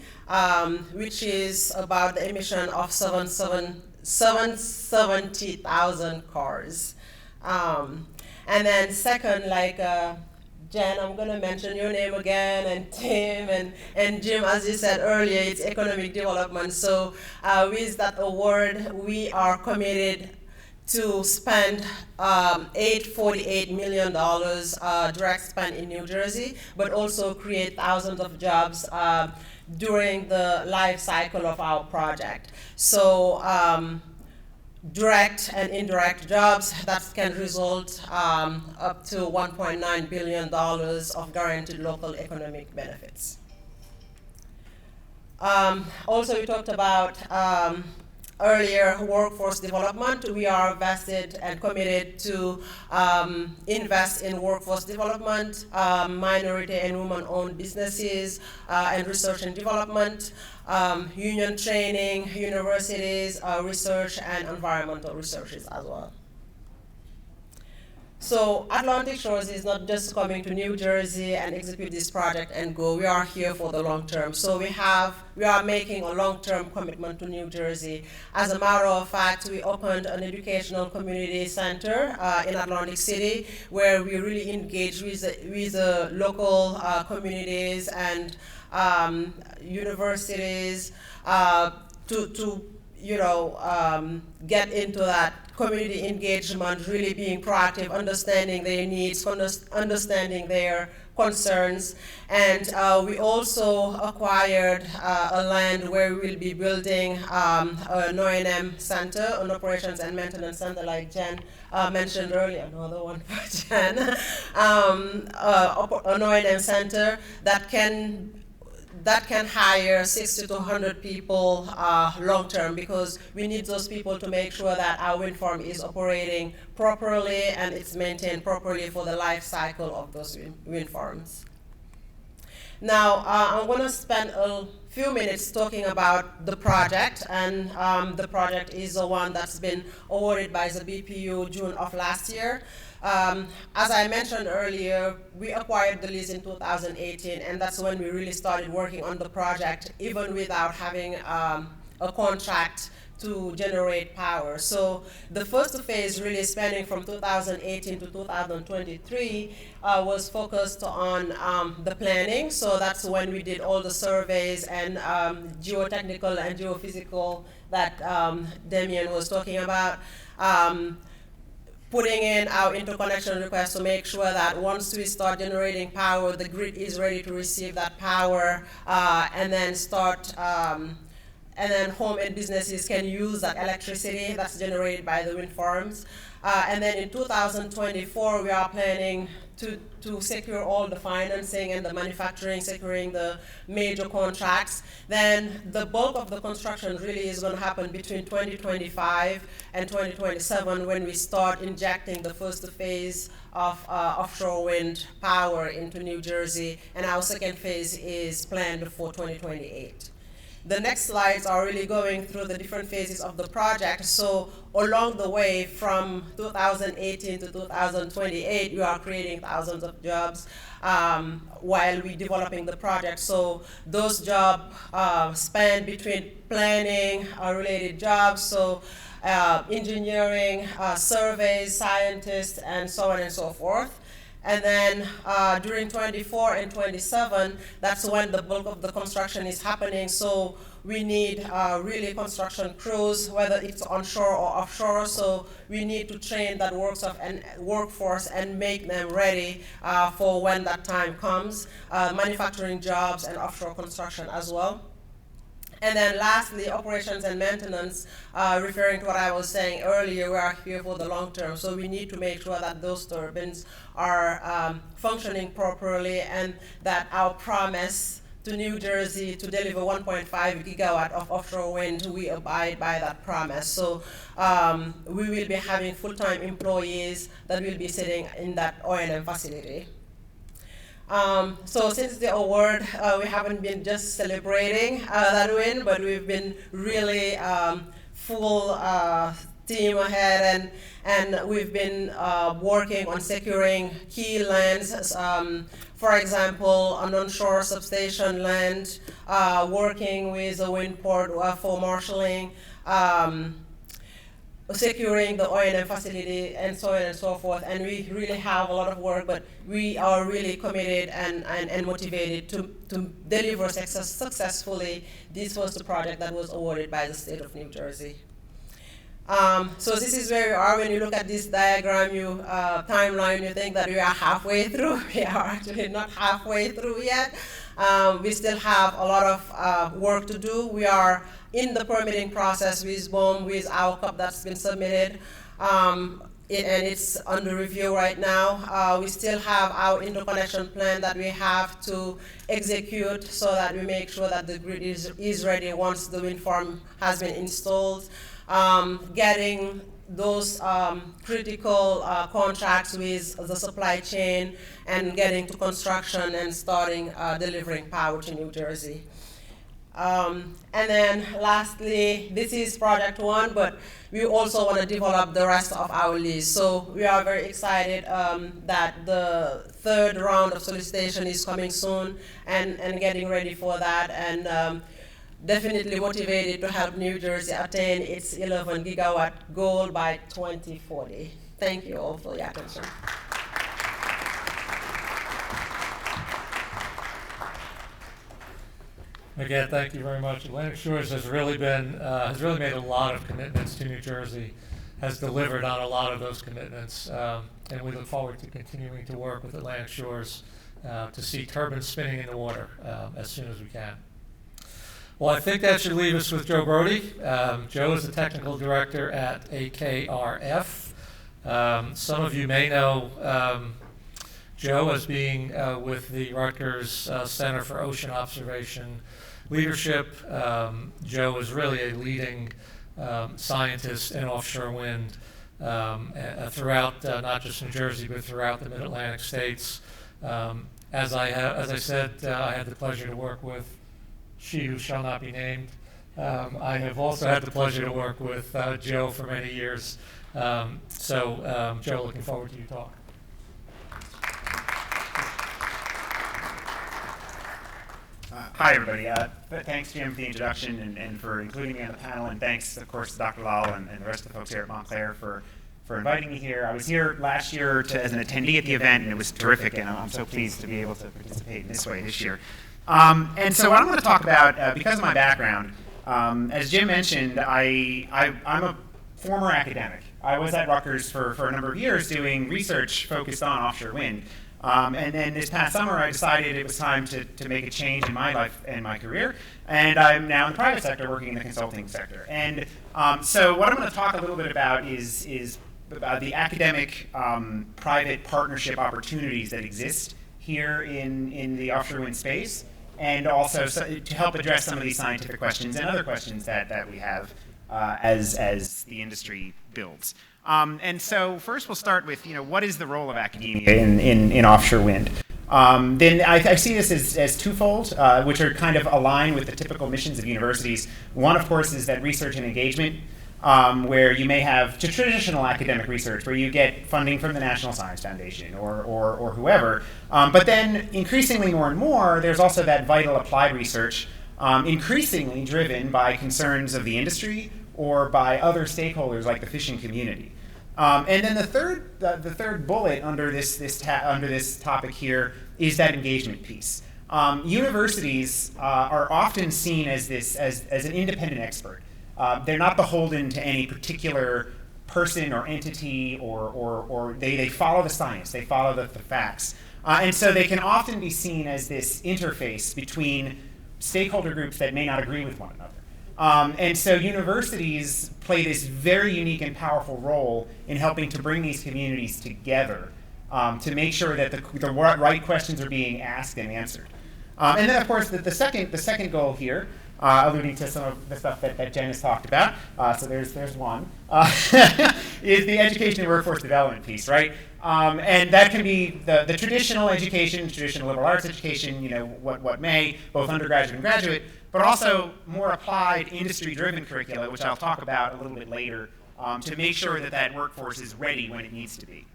which is about the emission of 770,000 cars. And then second, like Jen, I'm going to mention your name again, and Tim, and Jim, as you said earlier, it's economic development. So with that award, we are committed to spend $848 million direct spend in New Jersey, but also create thousands of jobs during the life cycle of our project. So direct and indirect jobs that can result up to $1.9 billion of guaranteed local economic benefits. Also, we talked about earlier workforce development. We are vested and committed to invest in workforce development, minority and women-owned businesses, and research and development, union training, universities, research, and environmental researches as well. So Atlantic Shores is not just coming to New Jersey and execute this project and go. We are here for the long term. So we are making a long-term commitment to New Jersey. As a matter of fact, we opened an educational community center in Atlantic City where we really engage with the local communities and universities to get into that community engagement, really being proactive, understanding their needs, understanding their concerns. And we also acquired a land where we will be building an O&M center, an operations and maintenance center, like Jen mentioned earlier, another one for Jen, an O&M center that can hire 60 to 100 people long-term, because we need those people to make sure that our wind farm is operating properly and it's maintained properly for the life cycle of those wind farms. Now, I'm going to spend a few minutes talking about the project, and the project is the one that's been awarded by the BPU June of last year. As I mentioned earlier, we acquired the lease in 2018, and that's when we really started working on the project, even without having a contract to generate power. So the first phase, really spanning from 2018 to 2023, was focused on the planning. So that's when we did all the surveys and geotechnical and geophysical that Damien was talking about. Putting in our interconnection request to make sure that once we start generating power, the grid is ready to receive that power, and then home and businesses can use that electricity that's generated by the wind farms. And then in 2024, we are planning to secure all the financing and the manufacturing, securing the major contracts. Then the bulk of the construction really is going to happen between 2025 and 2027, when we start injecting the first phase of offshore wind power into New Jersey, and our second phase is planned for 2028. The next slides are really going through the different phases of the project. So along the way, from 2018 to 2028, we are creating thousands of jobs while we're developing the project. So those jobs span between planning related jobs, so engineering, surveys, scientists, and so on and so forth. And then during 24 and 27, that's when the bulk of the construction is happening. So we need really construction crews, whether it's onshore or offshore. So we need to train that workforce and make them ready for when that time comes. Manufacturing jobs and offshore construction as well. And then lastly, operations and maintenance, referring to what I was saying earlier, we are here for the long term. So we need to make sure that those turbines are functioning properly, and that our promise to New Jersey to deliver 1.5 gigawatt of offshore wind, we abide by that promise. So we will be having full-time employees that will be sitting in that O&M facility. So since the award, we haven't been just celebrating that win, but we've been really full steam ahead, and we've been working on securing key lands. For example, an onshore substation land, working with a wind port for marshalling, securing the O&M facility, and so on and so forth. And we really have a lot of work, but we are really committed and motivated to deliver successfully. This was the project that was awarded by the state of New Jersey. So this is where we are. When you look at this diagram, timeline, you think that we are halfway through. We are actually not halfway through yet. We still have a lot of work to do. We are in the permitting process with BOEM, with our CUP that's been submitted, and it's under review right now. We still have our interconnection plan that we have to execute, so that we make sure that the grid is ready once the wind farm has been installed. Getting those critical contracts with the supply chain, and getting to construction and starting delivering power to New Jersey. And then lastly, this is project one, but we also want to develop the rest of our lease. So we are very excited that the third round of solicitation is coming soon, and getting ready for that, and definitely motivated to help New Jersey attain its 11 gigawatt goal by 2040. Thank you all for your attention.
Again, thank you very much. Atlantic Shores has really made a lot of commitments to New Jersey, has delivered on a lot of those commitments, and we look forward to continuing to work with Atlantic Shores to see turbines spinning in the water as soon as we can. Well, I think that should leave us with Joe Brody. Joe is the technical director at AKRF. Some of you may know Joe as being with the Rutgers Center for Ocean Observation Leadership. Joe is really a leading scientist in offshore wind throughout not just New Jersey, but throughout the Mid-Atlantic states. As I said, I had the pleasure to work with she who shall not be named. I have also had the pleasure to work with Joe for many years. Joe, looking forward to your talk.
Hi, everybody. Thanks, Jim, for the introduction and for including me on the panel. And thanks, of course, to Dr. Lal and the rest of the folks here at Montclair for inviting me here. I was here last year as an attendee at the event, and it was terrific. And I'm so pleased to be able to participate in this way this year. And so what I'm going to talk about, because of my background, as Jim mentioned, I'm a former academic. I was at Rutgers for a number of years doing research focused on offshore wind. And then this past summer, I decided it was time to make a change in my life and my career. And I'm now in the private sector, working in the consulting sector. And so what I'm going to talk a little bit about is about the academic private partnership opportunities that exist here in the offshore wind space, and also to help address some of these scientific questions and other questions that we have as the industry builds. And so first we'll start with, what is the role of academia in offshore wind? Then I see this as twofold, which are kind of aligned with the typical missions of universities. One, of course, is that research and engagement, where you may have traditional academic research, where you get funding from the National Science Foundation or whoever. But then increasingly more and more, there's also that vital applied research, increasingly driven by concerns of the industry or by other stakeholders like the fishing community. And then the third bullet under this topic here is that engagement piece. Universities are often seen as an independent expert. They're not beholden to any particular person or entity, or they follow the science, they follow the facts. And so they can often be seen as this interface between stakeholder groups that may not agree with one another. And so universities play this very unique and powerful role in helping to bring these communities together to make sure that the right questions are being asked and answered. And then, of course, the second goal here, alluding to some of the stuff that Jen has talked about, so there's one, is the education and workforce development piece, right? And that can be the traditional education, traditional liberal arts education, what may, both undergraduate and graduate, but also more applied industry-driven curricula, which I'll talk about a little bit later, to make sure that workforce is ready when it needs to be.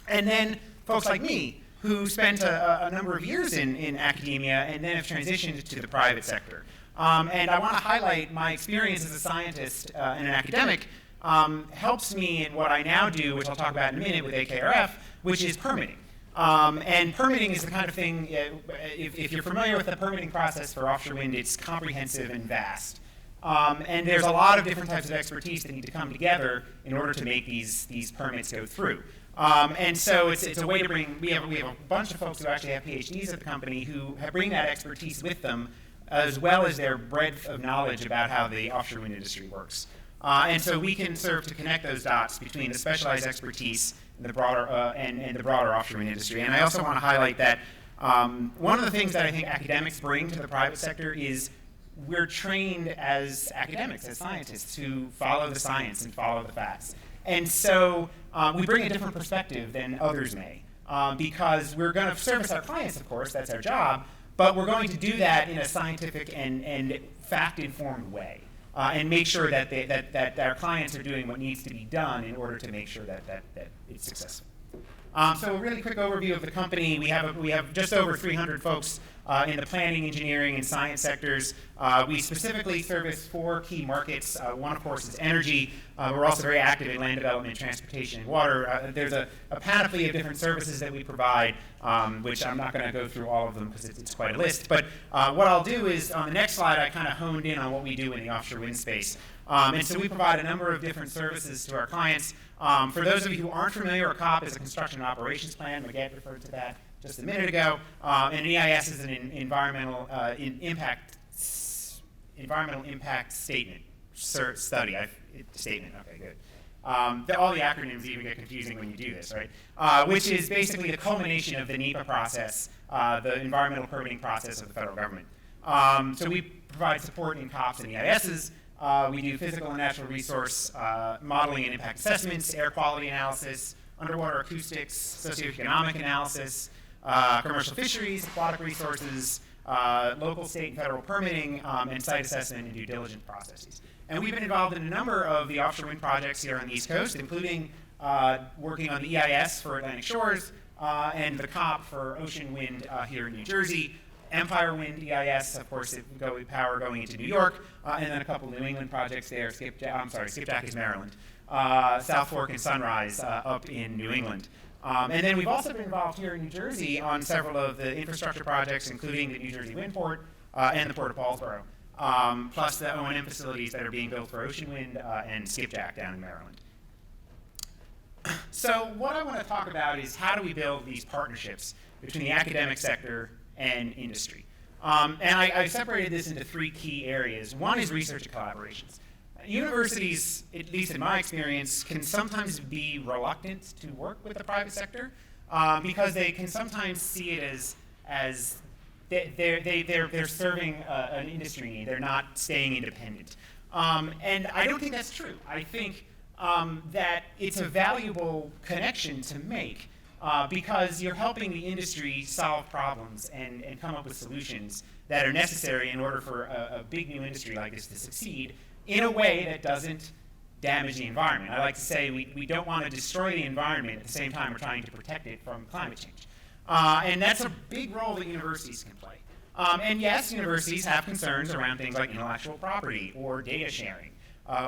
And then folks like me, who spent a number of years in academia and then have transitioned to the private sector. And I want to highlight my experience as a scientist and an academic helps me in what I now do, which I'll talk about in a minute with AKRF, which is permitting. And permitting is the kind of thing, if you're familiar with the permitting process for offshore wind, it's comprehensive and vast. And there's a lot of different types of expertise that need to come together in order to make these permits go through. And so it's a way to bring, we have a bunch of folks who actually have PhDs at the company who bring that expertise with them, as well as their breadth of knowledge about how the offshore wind industry works. And so we can serve to connect those dots between the specialized expertise and the broader offshore wind industry. And I also want to highlight that one of the things that I think academics bring to the private sector is we're trained as academics, as scientists, to follow the science and follow the facts. And so we bring a different perspective than others may, because we're going to service our clients, of course, that's our job, but we're going to do that in a scientific and fact-informed way, and make sure that our clients are doing what needs to be done in order to make sure that it's successful. So a really quick overview of the company. We have just over 300 folks in the planning, engineering, and science sectors. We specifically service 4 key markets. One, of course, is energy. We're also very active in land development, transportation, and water. There's a panoply of different services that we provide, which I'm not going to go through all of them because it's quite a list. But what I'll do is, on the next slide, I kind of honed in on what we do in the offshore wind space. And so we provide a number of different services to our clients. For those of you who aren't familiar, a COP is a construction and operations plan. Magat referred to that just a minute ago. And an EIS is an environmental impact statement. Study. Statement. Okay, good. All the acronyms even get confusing when you do this, right? Which is basically the culmination of the NEPA process, the environmental permitting process of the federal government. So we provide support in COPs and EISs. We do physical and natural resource modeling and impact assessments, air quality analysis, underwater acoustics, socioeconomic analysis. commercial fisheries, aquatic resources, local, state, and federal permitting, and site assessment and due diligence processes. And we've been involved in a number of the offshore wind projects here on the East Coast, including working on the EIS for Atlantic Shores and the COP for ocean wind here in New Jersey. Empire Wind EIS, of course, power going into New York, and then a couple New England projects there. Skipjack is Maryland. South Fork and Sunrise up in New England. And then we've also been involved here in New Jersey on several of the infrastructure projects, including the New Jersey Wind Port and the Port of Paulsboro, plus the O&M facilities that are being built for Ocean Wind and Skipjack down in Maryland. So what I want to talk about is how do we build these partnerships between the academic sector and industry. And I separated this into three key areas. One is research and collaborations. Universities, at least in my experience, can sometimes be reluctant to work with the private sector because they can sometimes see it as they're serving an industry need. They're not staying independent. And I don't think that's true. I think that it's a valuable connection to make because you're helping the industry solve problems and come up with solutions that are necessary in order for a big new industry like this to succeed in a way that doesn't damage the environment. I like to say we don't want to destroy the environment at the same time we're trying to protect it from climate change. And that's a big role that universities can play. And yes, universities have concerns around things like intellectual property or data sharing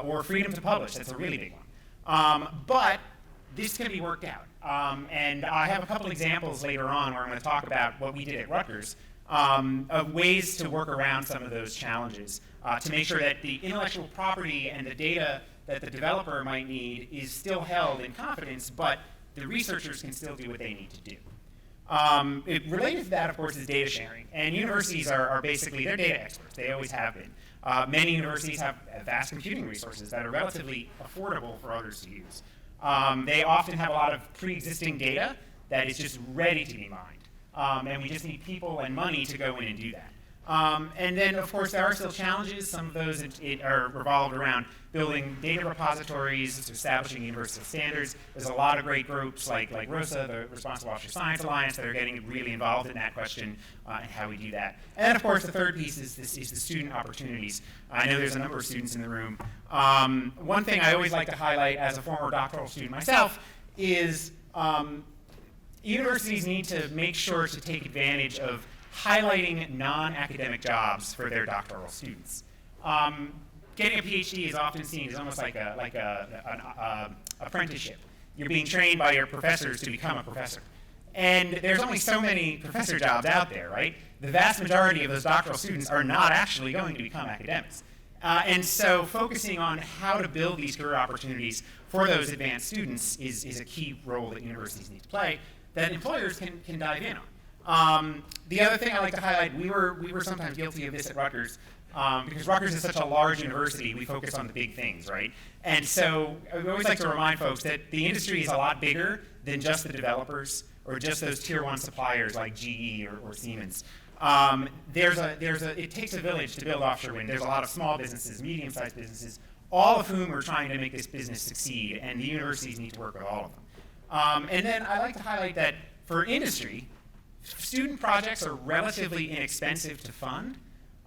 or freedom to publish. That's a really big one. But this can be worked out. And I have a couple examples later on where I'm going to talk about what we did at Rutgers of ways to work around some of those challenges to make sure that the intellectual property and the data that the developer might need is still held in confidence, but the researchers can still do what they need to do. Related to that, of course, is data sharing. And universities are basically, they're data experts. They always have been. Many universities have vast computing resources that are relatively affordable for others to use. They often have a lot of pre-existing data that is just ready to be mined. And we just need people and money to go in and do that. And then, of course, there are still challenges. Some of those are revolved around building data repositories, establishing universal standards. There's a lot of great groups like ROSA, the Responsible Offshore Science Alliance, that are getting really involved in that question and how we do that. And then, of course, the third piece is the student opportunities. I know there's a number of students in the room. One thing I always like to highlight as a former doctoral student myself is universities need to make sure to take advantage of highlighting non-academic jobs for their doctoral students. Getting a PhD is often seen as almost like an apprenticeship. You're being trained by your professors to become a professor. And there's only so many professor jobs out there, right? The vast majority of those doctoral students are not actually going to become academics. And so focusing on how to build these career opportunities for those advanced students is a key role that universities need to play that employers can dive in on. The other thing I like to highlight, we were sometimes guilty of this at Rutgers, because Rutgers is such a large university, we focus on the big things, right? And so we always like to remind folks that the industry is a lot bigger than just the developers or just those tier one suppliers like GE or Siemens. It takes a village to build offshore wind. There's a lot of small businesses, medium-sized businesses, all of whom are trying to make this business succeed, and the universities need to work with all of them. And then I like to highlight that for industry, student projects are relatively inexpensive to fund,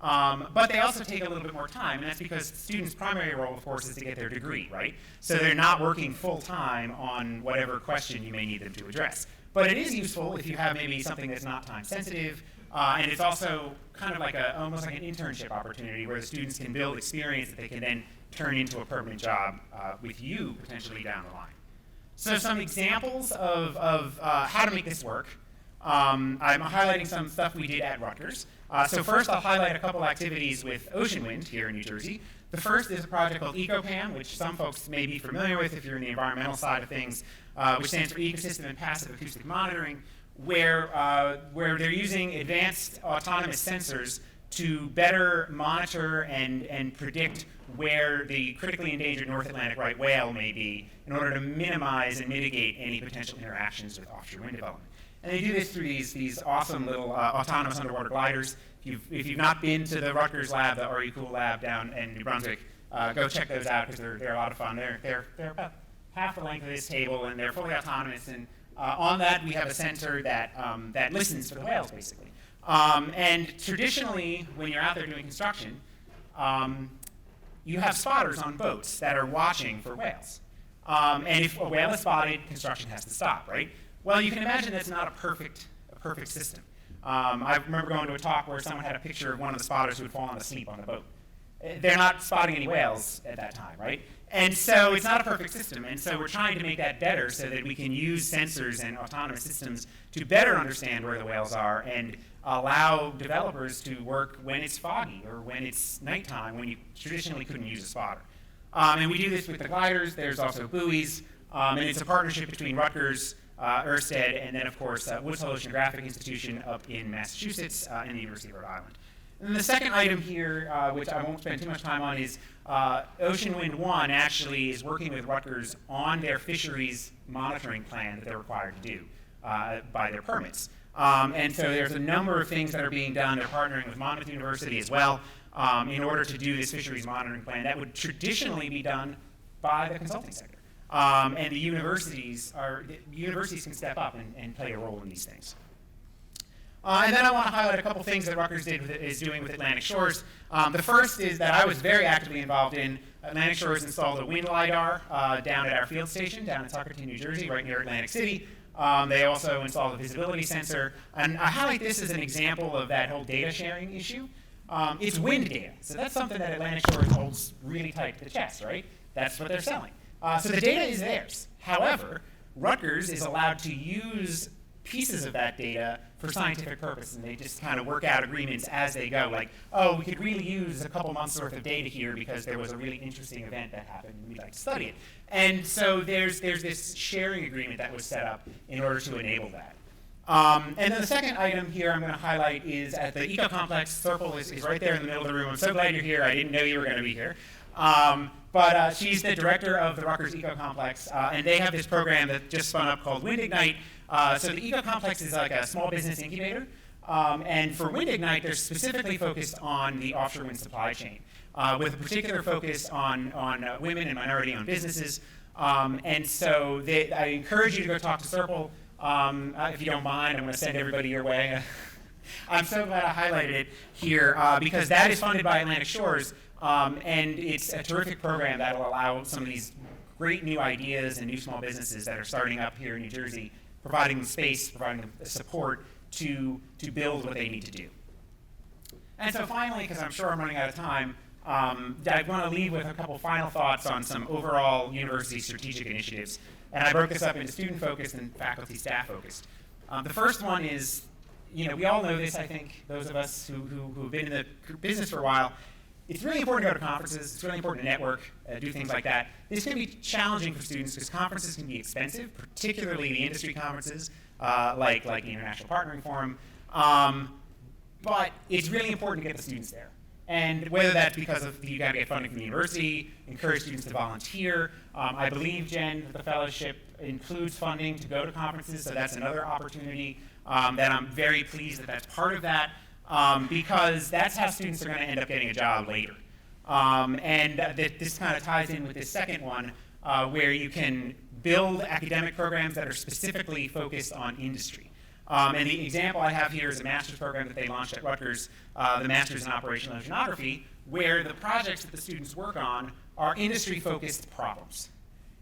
but they also take a little bit more time, and that's because students' primary role, of course, is to get their degree, right? So they're not working full-time on whatever question you may need them to address. But it is useful if you have maybe something that's not time-sensitive, and it's also kind of like almost like an internship opportunity where the students can build experience that they can then turn into a permanent job with you potentially down the line. So some examples of how to make this work. I'm highlighting some stuff we did at Rutgers. So first I'll highlight a couple activities with Ocean Wind here in New Jersey. The first is a project called EcoPAM, which some folks may be familiar with if you're in the environmental side of things, which stands for Ecosystem and Passive Acoustic Monitoring, where they're using advanced autonomous sensors to better monitor and predict where the critically endangered North Atlantic right whale may be in order to minimize and mitigate any potential interactions with offshore wind development. And they do this through these awesome little autonomous underwater gliders. If you've not been to the Rutgers lab, the RE Cool lab down in New Brunswick, go check those out because they're a lot of fun. They're about half the length of this table, and they're fully autonomous. And On that, we have a sensor that, that listens for the whales, basically. And traditionally, when you're out there doing construction, you have spotters on boats that are watching for whales. And if a whale is spotted, construction has to stop, right? Well, you can imagine that's not a perfect system. I remember going to a talk where someone had a picture of one of the spotters who had fallen asleep on the boat. They're not spotting any whales at that time, right? And so it's not a perfect system. And so we're trying to make that better so that we can use sensors and autonomous systems to better understand where the whales are and allow developers to work when it's foggy or when it's nighttime, when you traditionally couldn't use a spotter. And we do this with the gliders. There's also buoys. And it's a partnership between Rutgers, Ørsted, and then, of course, Woods Hole Oceanographic Institution up in Massachusetts and the University of Rhode Island. And the second item here, which I won't spend too much time on, is Ocean Wind 1 actually is working with Rutgers on their fisheries monitoring plan that they're required to do by their permits. And so there's a number of things that are being done. They're partnering with Monmouth University as well in order to do this fisheries monitoring plan that would traditionally be done by the consulting sector. And the universities can step up and play a role in these things. And then I want to highlight a couple things that Rutgers is doing with Atlantic Shores. The first is that I was very actively involved in. Atlantic Shores installed a wind LiDAR down at our field station down in Tuckerton, New Jersey, right near Atlantic City. They also installed a visibility sensor. And I highlight this as an example of that whole data sharing issue. It's wind data. So that's something that Atlantic Shores holds really tight to the chest, right? That's what they're selling. So the data is theirs. However, Rutgers is allowed to use pieces of that data for scientific purpose, and they just kind of work out agreements as they go, like, oh, we could really use a couple months worth of data here because there was a really interesting event that happened and we'd like to study it. And so there's this sharing agreement that was set up in order to enable that. And then the second item here I'm going to highlight is at the Eco Complex. Serpil is right there in the middle of the room. I'm so glad you're here. I didn't know you were going to be here. But she's the director of the Rutgers Eco Complex, and they have this program that just spun up called Wind Ignite. So the Eco Complex is like a small business incubator, and for Wind Ignite, they're specifically focused on the offshore wind supply chain, with a particular focus on women and minority-owned businesses. And so I encourage you to go talk to Serpil. If you don't mind, I'm going to send everybody your way. I'm so glad I highlighted it here because that is funded by Atlantic Shores. And it's a terrific program that will allow some of these great new ideas and new small businesses that are starting up here in New Jersey, providing them space, providing them support to build what they need to do. And so finally, because I'm sure I'm running out of time, I want to leave with a couple final thoughts on some overall university strategic initiatives. And I broke this up into student-focused and faculty-staff-focused. The first one is, we all know this, I think, those of us who've been in the business for a while. It's really important to go to conferences. It's really important to network, do things like that. This can be challenging for students because conferences can be expensive, particularly the industry conferences, like the International Partnering Forum. But it's really important to get the students there. And whether that's because of you got to get funding from the university, encourage students to volunteer. I believe, Jen, the fellowship includes funding to go to conferences, so that's another opportunity that I'm very pleased that that's part of that. Because that's how students are going to end up getting a job later. This kind of ties in with this second one, where you can build academic programs that are specifically focused on industry. And the example I have here is a master's program that they launched at Rutgers, the Master's in Operational Oceanography, where the projects that the students work on are industry-focused problems.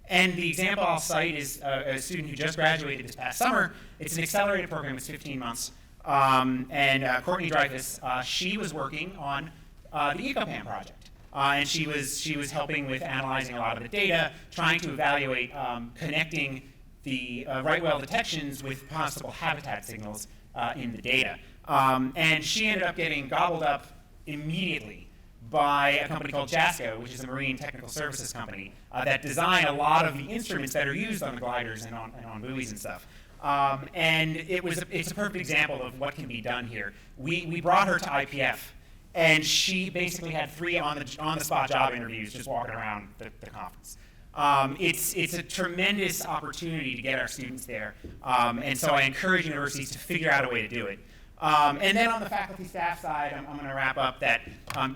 And the example I'll cite is a student who just graduated this past summer. It's an accelerated program. It's 15 months. Courtney Dreyfus, she was working on the EcoPam project. And she was helping with analyzing a lot of the data, trying to evaluate connecting the right whale detections with possible habitat signals in the data. And she ended up getting gobbled up immediately by a company called JASCO, which is a marine technical services company that design a lot of the instruments that are used on the gliders and on buoys and stuff. And it's a perfect example of what can be done here. We brought her to IPF, and she basically had 3 on-the-spot job interviews just walking around the conference. It's a tremendous opportunity to get our students there, and so I encourage universities to figure out a way to do it. And then on the faculty staff side, I'm going to wrap up that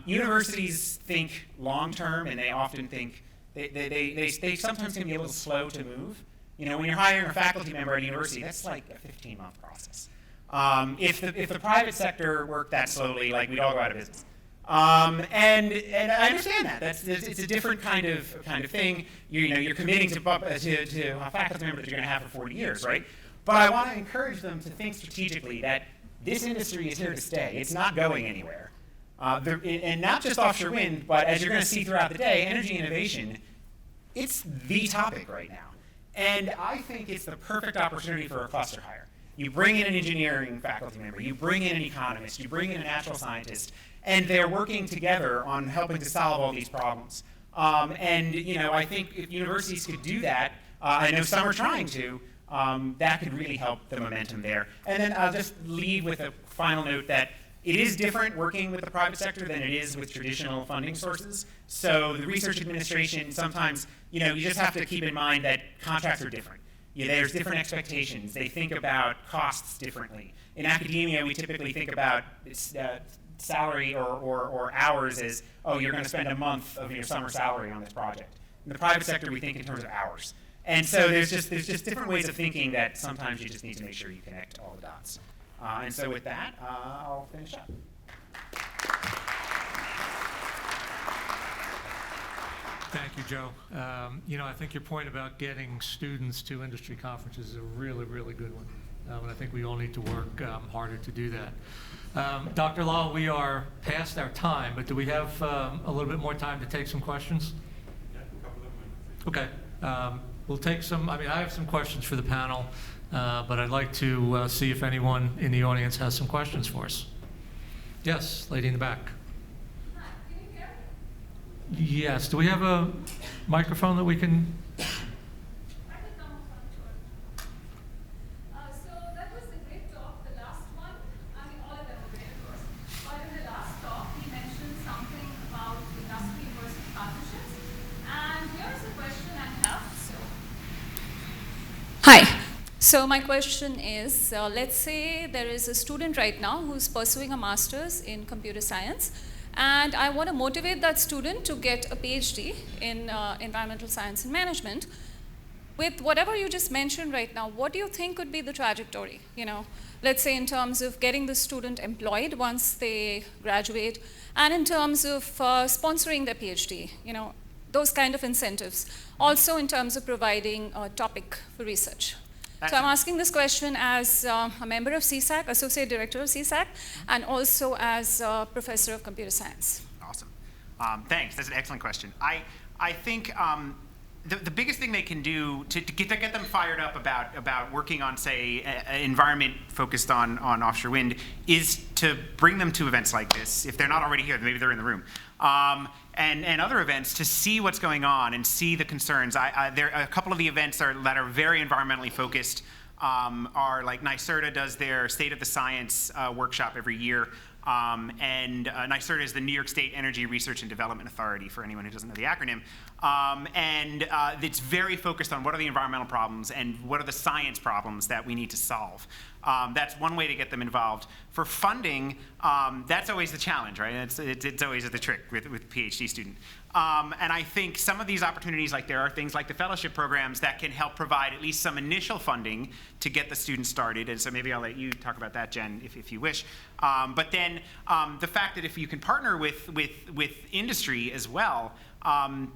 universities think long-term, and they often think they sometimes can be a little slow to move. You know, when you're hiring a faculty member at a university, that's like a 15-month process. If the private sector worked that slowly, like we'd all go out of business. And I understand that. It's a different kind of thing. You're committing to a faculty member that you're going to have for 40 years, right? But I want to encourage them to think strategically that this industry is here to stay. It's not going anywhere. And not just offshore wind, but as you're going to see throughout the day, energy innovation, it's the topic right now. And I think it's the perfect opportunity for a cluster hire. You bring in an engineering faculty member, you bring in an economist, you bring in a natural scientist, and they're working together on helping to solve all these problems. And I think if universities could do that, I know some are trying to, that could really help the momentum there. And then I'll just leave with a final note that it is different working with the private sector than it is with traditional funding sources. So the research administration, sometimes, you just have to keep in mind that contracts are different. There's different expectations. They think about costs differently. In academia, we typically think about salary or hours as, oh, you're going to spend a month of your summer salary on this project. In the private sector, we think in terms of hours. And so there's just different ways of thinking that sometimes you just need to make sure you connect all the dots. And so with that, I'll finish up.
Thank you, Joe. I think your point about getting students to industry conferences is a really, really good one. And I think we all need to work harder to do that. Dr. Law, we are past our time, but do we have a little bit more time to take some questions?
Yeah, a couple of minutes.
Okay. We'll take some, I have some questions for the panel, but I'd like to see if anyone in the audience has some questions for us. Yes, lady in the back.
Hi, can you hear me?
Yes, do we have a microphone that we can?
I will come on to it. So that was a great talk, the last one. All of them were great, of course. But in the last talk, he mentioned something about industry-university partnerships. And here's a question I have. Hi. So my question is, let's say there is a student right now who's pursuing a master's in computer science, and I want to motivate that student to get a PhD in environmental science and management. With whatever you just mentioned right now, what do you think could be the trajectory? Let's say in terms of getting the student employed once they graduate, and in terms of sponsoring their PhD, those kind of incentives. Also in terms of providing a topic for research. So I'm asking this question as a member of Cesac, Associate Director of Cesac, and also as a Professor of Computer Science.
Awesome. Thanks. That's an excellent question. I think the biggest thing they can do to get them fired up about working on, say, an environment focused on offshore wind is to bring them to events like this. If they're not already here, maybe they're in the room. And other events to see what's going on and see the concerns. There a couple of the events that are very environmentally focused are like NYSERDA does their State of the Science workshop every year. And NYSERDA is the New York State Energy Research and Development Authority, for anyone who doesn't know the acronym. And it's very focused on what are the environmental problems and what are the science problems that we need to solve. That's one way to get them involved. For funding, that's always the challenge, right? It's always the trick with a PhD student. And I think some of these opportunities, like there are things like the fellowship programs that can help provide at least some initial funding to get the students started. And so maybe I'll let you talk about that, Jen, if you wish. But then the fact that if you can partner with industry as well,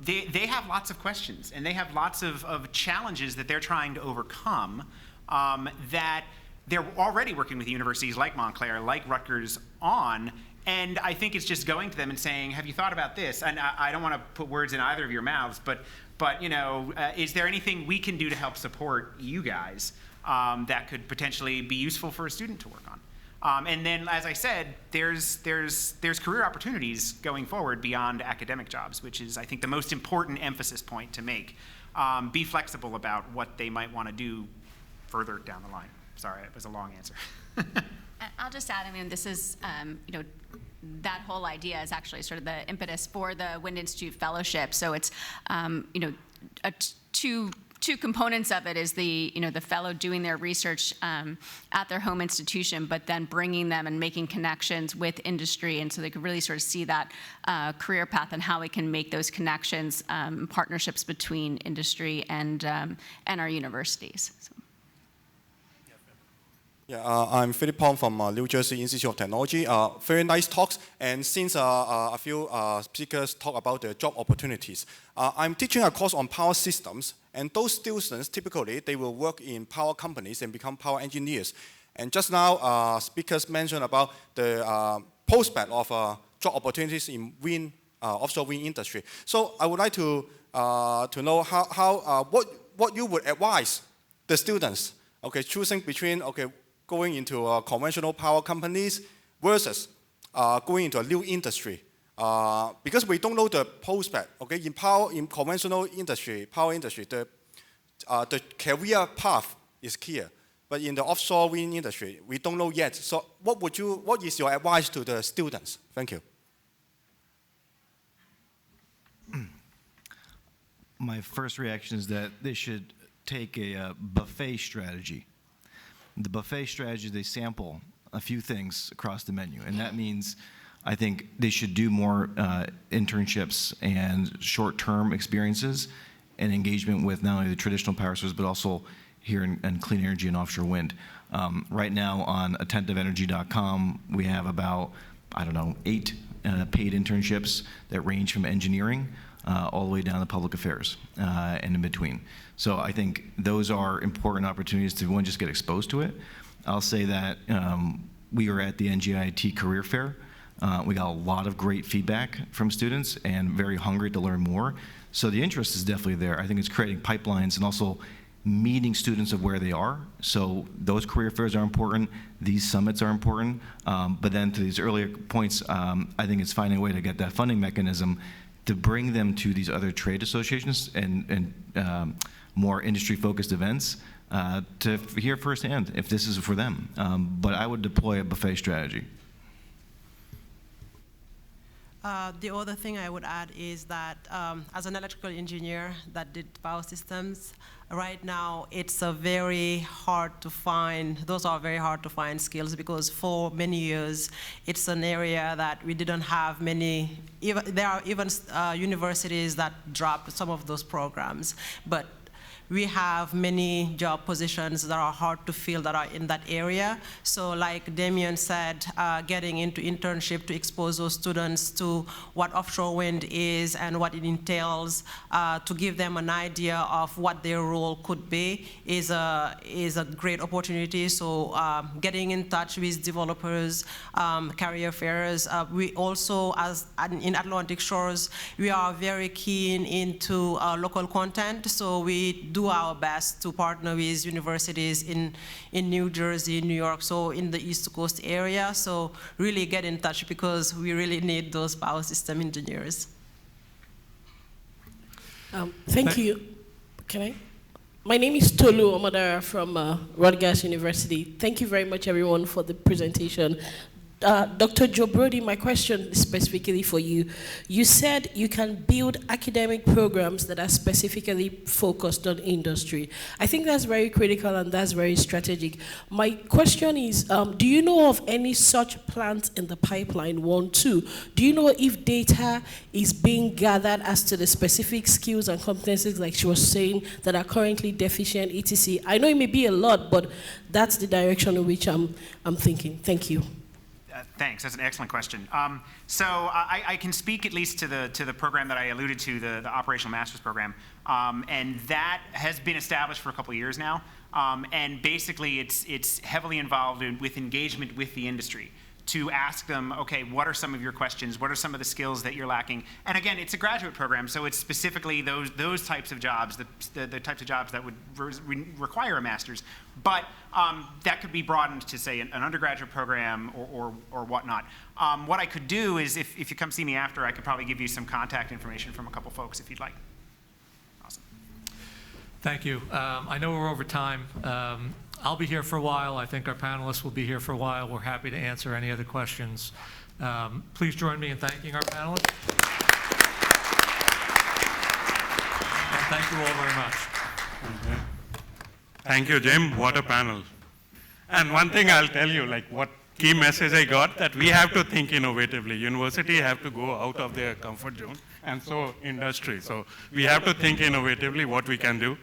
they have lots of questions and they have lots of challenges that they're trying to overcome that they're already working with universities like Montclair, like Rutgers on. And I think it's just going to them and saying, have you thought about this? And I don't want to put words in either of your mouths, but is there anything we can do to help support you guys that could potentially be useful for a student to work on? And then, as I said, there's career opportunities going forward beyond academic jobs, which is, I think, the most important emphasis point to make. Be flexible about what they might want to do further down the line. Sorry, it was a long answer.
I'll just add, this is, that whole idea is actually sort of the impetus for the Wind Institute Fellowship. So it's, two two components of it is the fellow doing their research at their home institution, but then bringing them and making connections with industry, and so they could really sort of see that career path and how we can make those connections, partnerships between industry and our universities. So.
Yeah, I'm Philip Pong from New Jersey Institute of Technology. Very nice talks. And since a few speakers talk about the job opportunities, I'm teaching a course on power systems. And those students, typically, they will work in power companies and become power engineers. And just now, speakers mentioned about the prospect of job opportunities in wind, offshore wind industry. So I would like to know what you would advise the students, okay, choosing between, okay, going into conventional power companies versus going into a new industry, because we don't know the prospect. Okay, in conventional industry, power industry, the career path is clear, but in the offshore wind industry, we don't know yet. So, what is your advice to the students? Thank you.
My first reaction is that they should take a buffet strategy. The buffet strategy, they sample a few things across the menu, and that means I think they should do more internships and short-term experiences and engagement with not only the traditional power sources, but also here in clean energy and offshore wind. Right now on AttentiveEnergy.com, we have about, 8 paid internships that range from engineering all the way down to public affairs and in between. So I think those are important opportunities to, one, just get exposed to it. I'll say that we were at the NGIT Career Fair. We got a lot of great feedback from students and very hungry to learn more. So the interest is definitely there. I think it's creating pipelines and also meeting students of where they are. So those career fairs are important. These summits are important. But then to these earlier points, I think it's finding a way to get that funding mechanism to bring them to these other trade associations and more industry-focused events to hear firsthand if this is for them. But I would deploy a buffet strategy.
The other thing I would add is that as an electrical engineer that did power systems, right now it's very hard to find, those are very hard to find skills, because for many years it's an area that we didn't have many, there are even universities that dropped some of those programs, but we have many job positions that are hard to fill that are in that area. So like Damien said, getting into internship to expose those students to what offshore wind is and what it entails, to give them an idea of what their role could be is a great opportunity. So getting in touch with developers, career fairs. We also, in Atlantic Shores, we are very keen into local content. So we do our best to partner with universities in New Jersey, New York, so in the East Coast area. So really get in touch, because we really need those power system engineers.
Thank you. Can I? My name is Tolu Omadara from Rutgers University. Thank you very much, everyone, for the presentation. Dr. Joe Brody, my question is specifically for you. You said you can build academic programs that are specifically focused on industry. I think that's very critical and that's very strategic. My question is, do you know of any such plans in the pipeline? 1, 2, do you know if data is being gathered as to the specific skills and competencies, like she was saying, that are currently deficient, etc.? I know it may be a lot, but that's the direction in which I'm thinking. Thank you.
Thanks. That's an excellent question. So I can speak at least to the program that I alluded to, the operational master's program, and that has been established for a couple of years now. And basically, it's heavily involved with engagement with the industry to ask them, okay, what are some of your questions? What are some of the skills that you're lacking? And again, it's a graduate program, so it's specifically those types of jobs, the types of jobs that would require a master's. But that could be broadened to, say, an undergraduate program or whatnot. What I could do is, if you come see me after, I could probably give you some contact information from a couple folks if you'd like. Awesome.
Thank you. I know we're over time. I'll be here for a while. I think our panelists will be here for a while. We're happy to answer any other questions. Please join me in thanking our panelists. And thank you all very much.
Thank you, Jim. What a panel. And one thing I'll tell you, like what key message I got, that we have to think innovatively. University have to go out of their comfort zone, and so industry. So we have to think innovatively what we can do.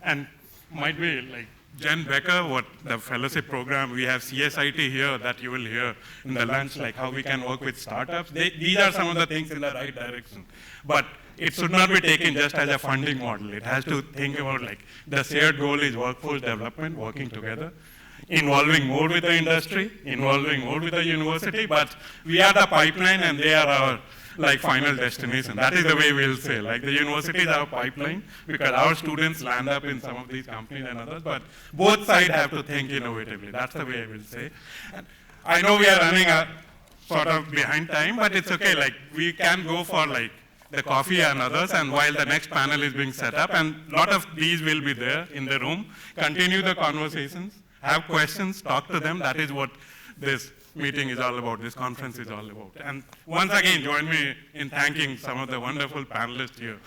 And might be like Jen Becker, what the fellowship program, we have CSIT here that you will hear in the lunch, like how we can work with startups. These are some of the things in the right direction. But it should not be taken just as a funding model. It has to think about like the shared goal is workforce development, working together, involving more with the industry, involving more with the university, but we are the pipeline and they are our like final destination. That is the way we'll say. Like the university is our pipeline because our students land up in some of these companies and others, but both sides have to think innovatively. That's the way I will say. And I know we are running sort of behind time, but it's okay. Like we can go for like the coffee and others, and while the next panel is being set up, and a lot of these will be there in the room. Continue the conversations, have questions, talk to them. That is what this meeting is all about, this conference is all about. And once again, join me in thanking some of the wonderful panelists here.